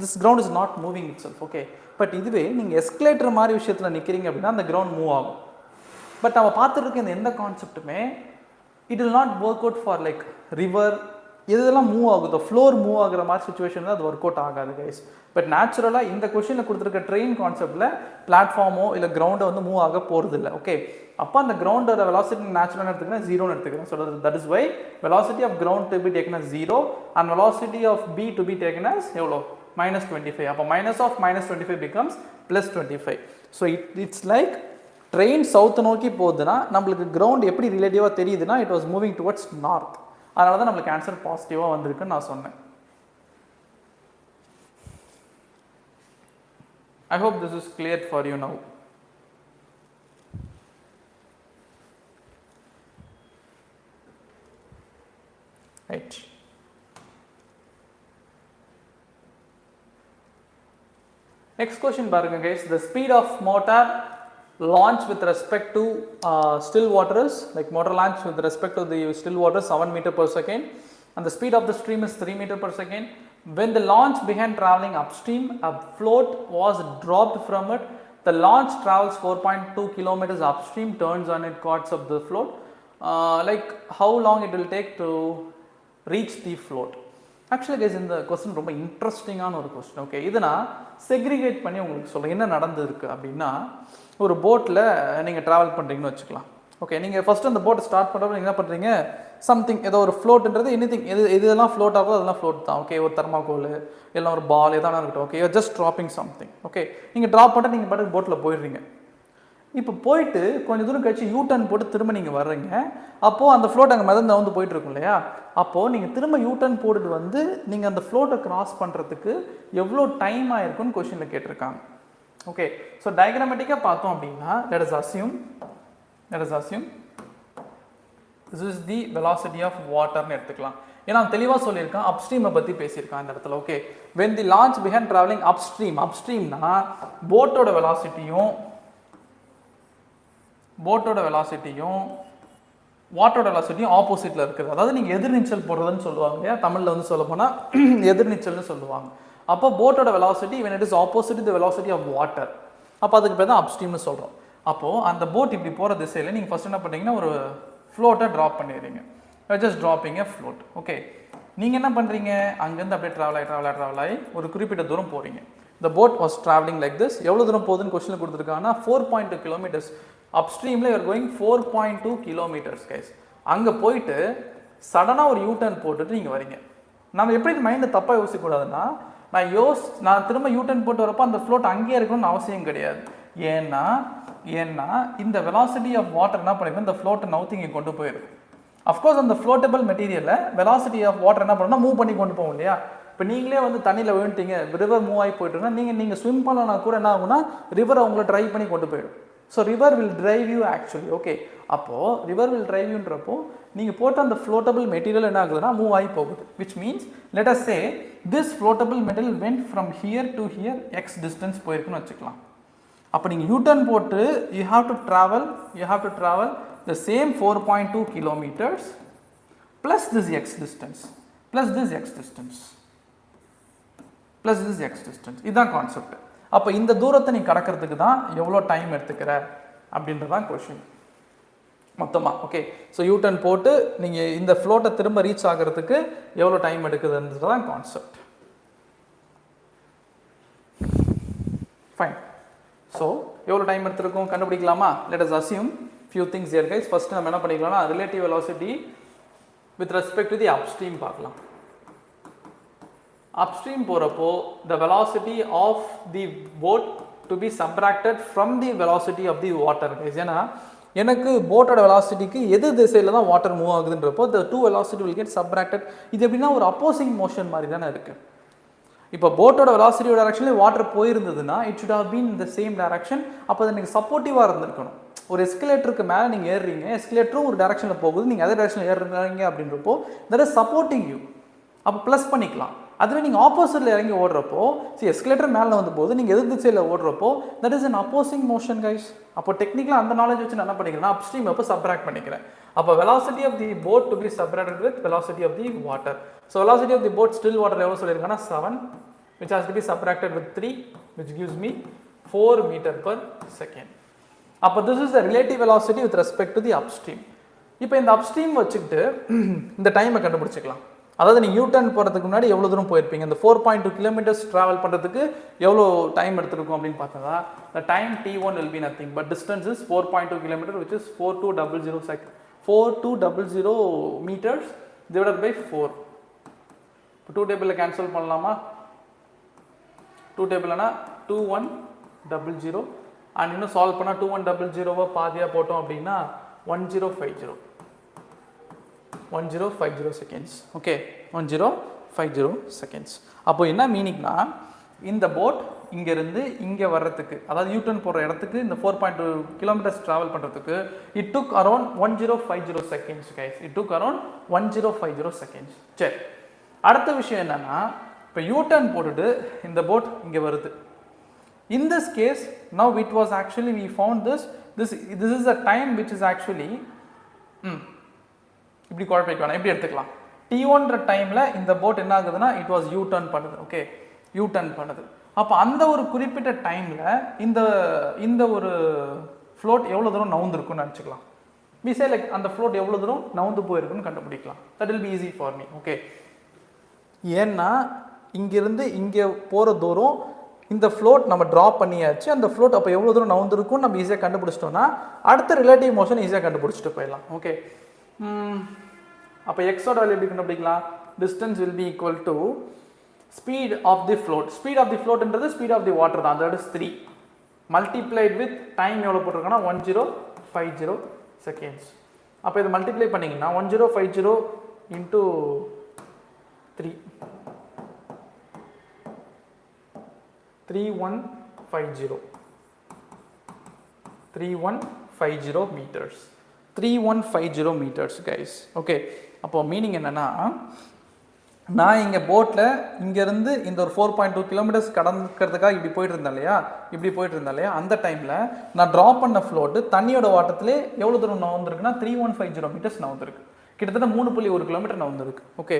this ground is not moving itself. okay, but இதுவே நீங்க எஸ்கலேட்டர் மாதிரி விஷயத்துல நிக்கிறீங்க அப்படின்னா அந்த கிரவுண்ட் மூவ் ஆகும். பட் நம்ம பார்த்துட்டு இந்த எந்த கான்செப்ட்டுமே it will not work out for like river. இதெல்லாம் மூவ் ஆகுது, ஃப்ளோர் மூவ் ஆகுற மாதிரி சுச்சுவேஷன் அது ஒர்க் அவுட் ஆகாது கைஸ். பட் நேச்சுரலாக இந்த கொஸ்டினில் கொடுத்துருக்க ட்ரெயின் கான்செப்டில் பிளாட்ஃபார்மோ இல்லை கிரவுண்டை வந்து மூவ் ஆக போகிறது இல்லை. ஓகே, அப்போ அந்த கிரவுண்டோட வெலாசிட்டி நேச்சுரலாக எடுத்துக்கிறேன், 0ன்னு எடுத்துக்கிறேன். So that is why velocity of ground to be taken as 0 and velocity of b to be taken as எவ்வளோ? -25. அப்போ minus of -25 becomes +25. So it's like train south நோக்கி போகுதுன்னா நம்மளுக்கு கிரவுண்ட் எப்படி ரிலேட்டிவாக தெரியுதுன்னா it was moving towards north. அதனால தான் நம்மளுக்கு ஆன்சர் பாசிட்டிவாக வந்திருக்குன்னு நான் சொன்னேன். I hope this is clear for you now. Right. Next question பாருங்க guys. The speed of motor launch with respect to still waters, like motor launch with respect to the still water 7 meter per second, and the speed of the stream is 3 meter per second. When the launch began traveling upstream, a float was dropped from it. The launch travels 4.2 kilometers upstream, turns on its chords of the float. Like how long it will take to reach the float? Actually guys, இந்த question ரொம்ப இன்ட்ரெஸ்டிங்கான ஒரு question. Okay, இதை நான் segregate பண்ணி உங்களுக்கு சொல்கிறேன் என்ன நடந்திருக்கு அப்படின்னா, ஒரு போட்டில் நீங்கள் ட்ராவல் பண்ணுறீங்கன்னு வச்சுக்கலாம். ஓகே, நீங்கள் ஃபஸ்ட்டு அந்த போட்டை ஸ்டார்ட் பண்ணுறப்ப நீங்கள் என்ன பண்ணுறீங்க, சம்திங் ஏதோ ஒரு ஃப்ளோட்டுன்றது எனிதிங் எதெல்லாம் ஃப்ளோட் ஆகுதோ அதெல்லாம் ஃப்ளோட் தான். ஓகே, ஒரு தர்மாக்கோல் எல்லாம் ஒரு பால் எதானா இருக்கட்டும். Okay, just dropping something. Okay, நீங்கள் ட்ராப் பண்ணிட்டு நீங்கள் பாட்டுக்கு போட்டில் போயிடுறீங்க. இப்போ போயிட்டு கொஞ்சம் தூரம் கழிச்சு யூ டர்ன் போட்டு திரும்ப நீங்கள் வர்றீங்க. அப்போது அந்த ஃப்ளோட் அங்கே மிதந்து வந்து போயிட்டு இருக்கும் இல்லையா, அப்போது நீங்கள் திரும்ப யூ டர்ன் போட்டுட்டு வந்து நீங்கள் அந்த ஃப்ளோட்டை கிராஸ் பண்ணுறதுக்கு எவ்வளோ டைம் ஆயிருக்குன்னு கொஸ்டினில் கேட்டிருக்காங்க. ஓகே, ஸோ டயக்ராமேட்டிக்காக பார்த்தோம் அப்படின்னா let us assume this is the velocity of waterன்னு எடுத்துக்கலாம். ஏன்னா தெளிவாக சொல்லியிருக்கான், அப்ஸ்ட்ரீமை பற்றி பேசியிருக்கான் இந்த இடத்துல. Okay, when the launch began traveling upstreamனா போட்டோட வெலாசிட்டியும் போட்டோட வெலாசிட்டியும் வாட்டரோட வெலாசிட்டியும் ஆப்போசிட்டில் இருக்குது. அதாவது நீங்கள் எதிர்நீச்சல் போடுறதுன்னு சொல்லுவாங்க இல்லையா, தமிழில் வந்து சொல்ல போனால் எதிர்நீச்சல்னு சொல்லுவாங்க. அப்போ போட்டோட velocity when it is opposite the velocity of water, அப்போ அதுக்கு பேர் தான் அப்ஸ்ட்ரீம்னு சொல்கிறோம். அப்போது அந்த போட் இப்படி போகிற திசையில் நீங்கள் ஃபஸ்ட் என்ன பண்ணுறீங்கன்னா ஒரு ஃப்ளோட்டை ட்ராப் பண்ணிடுறீங்க. ஜஸ்ட் ட்ராப்பிங் எ ஃப்ளோட். ஓகே, நீங்கள் என்ன பண்ணுறீங்க, அங்கேருந்து அப்படியே ட்ராவல் ஆகி ஒரு குறிப்பிட்ட தூரம் போகிறீங்க. The boat was traveling like this. எவ்வளோ தூரம் போகுதுன்னு கொஸ்டினில் கொடுத்துருக்காங்கன்னா 4.2 kilometers. அப்ஸ்ட்ரீமில் யூஆர் கோயிங் 4.2 kilometers கைஸ். அங்கே போயிட்டு சடனாக ஒரு யூட்டர்ன் போட்டுட்டு நீங்கள் வரீங்க. நம்ம எப்படி மைண்டை தப்பாக யோசிக்கக்கூடாதுன்னா, நான் திரும்ப யூட்டர்ன் போட்டு வரப்போ அந்த ஃப்ளோட் அங்கேயே இருக்கணும்னு அவசியம் கிடையாது. ஏன்னா இந்த வெலாசிட்டி ஆஃப் வாட்டர் என்ன பண்ணிருக்கோம், இந்த ஃப்ளோட்டை நவுத்தி இங்கே கொண்டு போயிருக்கு. அஃப்கோர்ஸ் அந்த ஃப்ளோட்டபிள் மெட்டீரியலில் வெலாசிட்டி ஆஃப் வாட்டர் என்ன பண்ணணும்னா மூவ் பண்ணி கொண்டு போகும் இல்லையா. இப்போ நீங்களே வந்து தண்ணியில் விழுந்துட்டீங்க, ரிவர் மூவ் ஆகி போயிட்டுருன்னா நீங்கள் ஸ்விம் பண்ணலன்னா கூட என்ன ஆகுனா ரிவர் அவங்கள ட்ரைவ் பண்ணி கொண்டு போயிடும். So river will drive you actually. Okay, அப்போது ரிவர் வில் டிரைவ் யூன்றப்போ நீங்கள் போட்ட அந்த ஃப்ளோட்டபிள் மெட்டீரியல் என்ன ஆகுதுன்னா மூவ் ஆகி போகுது. Which means let us say this floatable material went from here to here X distance போயிருக்குன்னு வச்சுக்கலாம். அப்போ நீங்கள் யூட்டர்ன் போட்டு you have to travel the same 4.2 kilometers plus this X distance இதுதான் கான்செப்ட். அப்போ இந்த தூரத்தை நீ கடக்கிறதுக்கு தான் எவ்வளோ டைம் எடுத்துக்கிற அப்படின்றதான் கொஷின் மொத்தமாக. ஓகே, ஸோ யூட்டர்ன் போட்டு நீங்கள் இந்த ஃப்ளோட்டை திரும்ப ரீச் ஆகிறதுக்கு எவ்வளோ டைம் எடுக்குதுன்றது தான் கான்செப்ட். ஃபைன். ஸோ எவ்வளோ டைம் எடுத்துருக்கோம் கண்டுபிடிக்கலாமா? Let us assume few things here guys. First நம்ம என்ன பண்ணிக்கலாம்னா relative velocity with respect to the upstream பார்க்கலாம். upstream போறப்போ the velocity of the boat to be subtracted from the velocity of the water guys. ஏன்னா எனக்கு போட்டோட வெலாசிட்டிக்கு எது திசையில் தான் வாட்டர் மூவ் ஆகுதுன்றப்போ the two velocity will get subtracted. இது எப்படின்னா ஒரு அப்போசிங் மோஷன் மாதிரி தானே இருக்குது. இப்போ போட்டோட வெலாசிட்டியோட டைரக்ஷன்லேயே வாட்டர் போயிருந்ததுன்னா it should have been in the same direction. அப்போ அது எனக்கு சப்போர்ட்டிவாக இருந்திருக்கணும். ஒரு எஸ்கலேட்டருக்கு மேலே நீங்கள் ஏறுறீங்க, எஸ்கலேட்டரும் ஒரு டைரக்ஷனில் போகுது, நீங்கள் அதே டைரக்ஷனில் ஏறுறீங்க அப்படின்றப்போ that is supporting you. அப்போ ப்ளஸ் பண்ணிக்கலாம். அதுவே நீங்கள் ஆப்போசிட்டில் இறங்கி ஓடுறப்போ எஸ்கலேட்டர் மேலே வந்து போது நீங்கள் எதிர் திசையில் ஓடுறப்போ that is an opposing motion guys. அப்போ டெக்னிக்கலாக அந்த நாலேஜ் வச்சு நான் என்ன பண்ணிக்கிறேன்னா அப்ஸ்ட்ரீம் அப்போ சப்ராக்ட் பண்ணிக்கிறேன். அப்போ velocity of the boat to be subtracted with velocity of the water. So velocity of the boat still water எவ்வளோ சொல்லியிருக்காங்கன்னா 7 which has to be subtracted with 3 which gives me 4 meter per second. அப்போ this is the relative velocity with respect to the upstream. இப்போ இந்த upstream வச்சுக்கிட்டு இந்த டைமை கண்டுபிடிச்சிக்கலாம். அதாவது நீங்கள் யூட்டர்ன் போகிறதுக்கு முன்னாடி எவ்வளோ தூரம் போயிருப்பீங்க, இந்த 4.2 kilometers ட்ராவல் பண்ணுறதுக்கு எவ்வளோ டைம் எடுத்துருக்கும் அப்படின்னு பார்த்தா the time t1 will be nothing but distance is 4.2 kilometers which is 4200 meters divided by 4. இப்போ 2 டேபிளில் கேன்சல் பண்ணலாமா? 2 டேபிள்னா 2100 அண்ட் இன்னும் சால்வ் பண்ணால் 2100 பாதியாக போட்டோம் அப்படின்னா 1050 seconds. Okay, 1050 seconds. அப்போ என்ன மீனிங்னா இந்த போட் இங்கேருந்து இங்கே வர்றதுக்கு, அதாவது யூட்டர்ன் போகிற இடத்துக்கு இந்த 4.2 kilometers ட்ராவல் பண்ணுறதுக்கு it took around 1050 seconds guys. It took around 1050 seconds. சரி, அடுத்த விஷயம் என்னன்னா இப்போ யூட்டர்ன் போட்டுட்டு இந்த போட் இங்கே வருது. In this case, now it was actually we found this is a time which is actually இப்படி குழப்பிக்கலாம். எப்படி எடுத்துக்கலாம், t1ன்ற டைமில் இந்த போட் என்ன ஆகுதுன்னா இட் வாஸ் யூ டர்ன் பண்ணுது. ஓகே, யூ டர்ன் பண்ணுது. அப்போ அந்த ஒரு குறிப்பிட்ட டைமில் இந்த ஒரு ஃப்ளோட் எவ்வளோ தூரம் நவுந்துருக்குன்னு நினச்சிக்கலாம். we say like அந்த ஃப்ளோட் எவ்வளோ தூரம் நவுந்து போயிருக்குன்னு கண்டுபிடிக்கலாம். that will be easy for me. Okay, ஏன்னா இங்கிருந்து இங்கே போகிற தூரம் இந்த ஃப்ளோட் நம்ம ட்ராப் பண்ணியாச்சு. அந்த ஃப்ளோட் அப்போ எவ்வளோ தூரம் நவுந்துருக்கும் நம்ம ஈஸியாக கண்டுபிடிச்சிட்டோம்னா அடுத்த ரிலேட்டிவ் மோஷன் ஈஸியாக கண்டுபிடிச்சிட்டு போயிடலாம். ஓகே, அப்போ எக்ஸோட வேல்யூ எப்படி கண்டுபிடிக்கலாம்? Distance will be equal to speed of the float. Speed of the ஃப்ளோட்ன்றது ஸ்பீட் ஆஃப் தி வாட்டர் தான், that is 3 multiplied with time எவ்வளோ போட்டிருக்கோன்னா 1050 செகண்ட்ஸ். அப்போ இதை மல்டிப்ளை பண்ணிங்கன்னா 1050 into 3 3150 meters. 3150 meters guys. Okay, அப்போ மீனிங் என்னன்னா நான் இங்கே போட்டில் இங்கேருந்து இந்த ஒரு 4.2 கிலோமீட்டர்ஸ் கடக்கிறதுக்காக இப்படி போயிட்டு இருந்தேன் இல்லையா அந்த டைமில் நான் ட்ராப் பண்ண ஃப்ளோட்டு தண்ணியோட வாட்டத்திலே எவ்வளோ தூரம் நவுந்திருக்குன்னா 3150 மீட்டர்ஸ் நவுந்திருக்கு. கிட்டத்தட்ட 3.1 கிலோமீட்டர் நவுந்திருக்கு. ஓகே,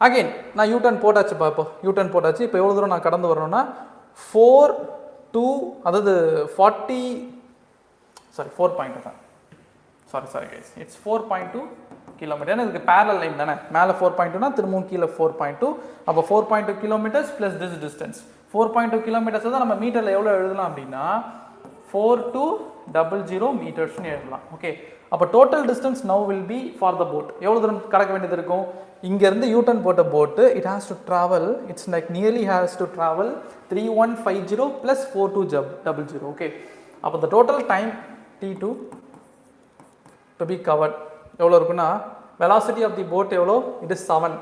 அகெயின் நான் யூட்டர்ன் போட்டாச்சு பார்ப்போம். யூட்டர்ன் போட்டாச்சு. இப்போ எவ்வளோ தூரம் நான் கடந்து வரணும்னா 4.2 அதாவது 4.2 தான். Sorry guys, it's 4.2 kilometre. ஏன்னா இதுக்கு பேரல் லைன் தானே, மேலே 4.2னா திரும்பவும் கீழே 4.2. அப்போ 4.2 kilometres plus this distance 4.2 kilometres தான் நம்ம மீட்டரில் எவ்வளோ எழுதலாம் அப்படின்னா 4200 மீட்டர்ஸ்னு எழுதலாம். ஓகே, அப்போ total distance now will be for the boat. எவ்வளோ தூரம் கடக்க வேண்டியது இருக்கும்? இங்கேருந்து யூட்டர்ன் போட்ட போட்டு it has to travel, it's like nearly has to travel 3150 plus 4200. Okay, அப்போ the total time T2 to be covered எவ்வளோ இருக்குன்னா, வெலாசிட்டி ஆஃப் தி போட் எவ்வளோ? It is 7.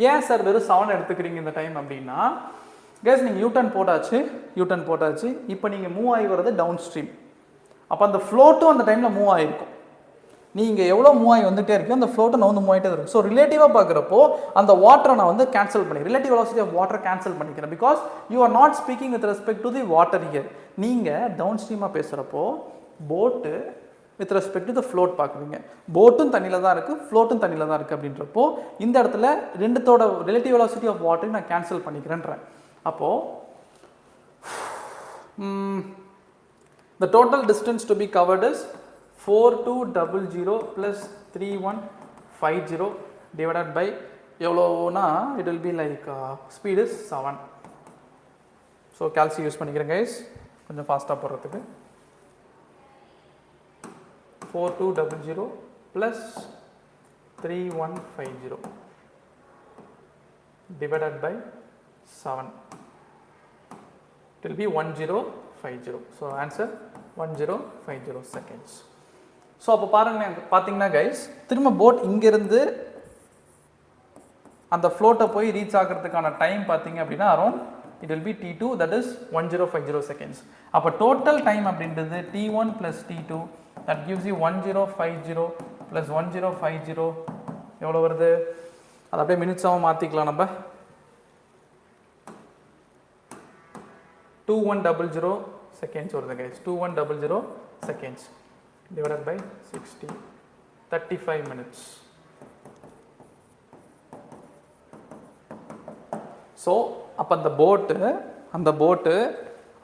ஏன் சார் வெறும் 7 எடுத்துக்கிறீங்க இந்த டைம் அப்படின்னா, கேஸ் நீங்கள் யூட்டர்ன் போட்டாச்சு. இப்போ நீங்கள் மூவ் ஆகி வர்றது டவுன் ஸ்ட்ரீம். அப்போ அந்த ஃப்ளோட்டும் அந்த டைமில் மூவ் ஆகிருக்கும். நீங்கள் எவ்வளோ மூவ் ஆகி வந்துகிட்டே இருக்கோ அந்த ஃப்ளோட்டை நான் வந்து மூவ் ஆகிட்டே இருக்கும். ஸோ ரிலேட்டிவாக பார்க்குறப்போ அந்த வாட்டரை நான் வந்து கேன்சல் பண்ணி relative velocity of water cancel பண்ணிக்கிறேன். Because you are not speaking with respect to the water here. நீங்கள் டவுன் ஸ்ட்ரீமாக பேசுகிறப்போ boat with respect to the float பார்க்குறீங்க. போட்டும் தண்ணியில் தான் இருக்குது, ஃப்ளோட்டும் தண்ணியில் தான் இருக்குது. அப்படின்றப்போ இந்த இடத்துல ரெண்டுத்தோட ரிலேட்டிவ் வெலாசிட்டி ஆஃப் வாட்டரை நான் கேன்சல் பண்ணிக்கிறேன்றேன். அப்போது the total distance to be covered is 4200 plus 3150 divided by எவ்வளோனா it will be like speed is 7. So calci use பண்ணிக்கிறேன் கைஸ் கொஞ்சம் ஃபாஸ்ட்டாக போடுறதுக்கு. 4200 plus 3150 divided by 7. It will be 1050. So answer 1050 seconds. So அப்போ பார்த்தீங்கன்னா guys, திரும்ப boat இங்கேருந்து அந்த ஃப்ளோட்டை போய் ரீச் ஆகிறதுக்கான டைம் பார்த்தீங்க அப்படின்னா around it will B T2, that is 1050 seconds. அப்போ டோட்டல் டைம் அப்படின்றது T1 plus T2, that gives you 1050 plus 1050 எவ்வளோ வருது? அது அப்படியே மினிட்ஸாகவும் மாற்றிக்கலாம் நம்ம. 2100 seconds வருது guys. 2100 seconds divided by 60, 35 minutes. So அப்போ அந்த போட்டு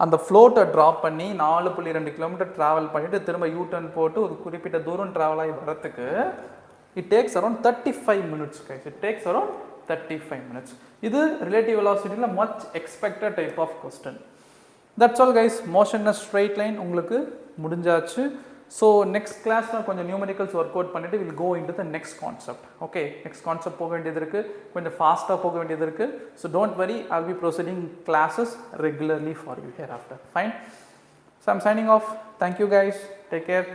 அந்த ஃப்ளோட்டை ட்ராப் பண்ணி 4.2 கிலோமீட்டர் ட்ராவல் பண்ணிவிட்டு திரும்ப யூட்டர்ன் போட்டு ஒரு குறிப்பிட்ட தூரம் ட்ராவல் ஆகி வரத்துக்கு it takes around 35 minutes guys. It takes around 35 minutes. இது ரிலேட்டிவ் வெலாசிட்டியில் much expected type of question. That's all guys. Motion in straight line உங்களுக்கு முடிஞ்சாச்சு. ஸோ நெக்ஸ்ட் கிளாஸில் கொஞ்சம் நியூமெரிக்கல்ஸ் ஒர்க் அவுட் பண்ணிவிட்டு will go into the next concept. Okay, next concept போக வேண்டியது இருக்குது, கொஞ்சம் ஃபாஸ்ட்டாக போக வேண்டியது இருக்குது. So don't worry, I'll be proceeding classes regularly for you hereafter. Fine. So I'm signing off. Thank you guys. Take care.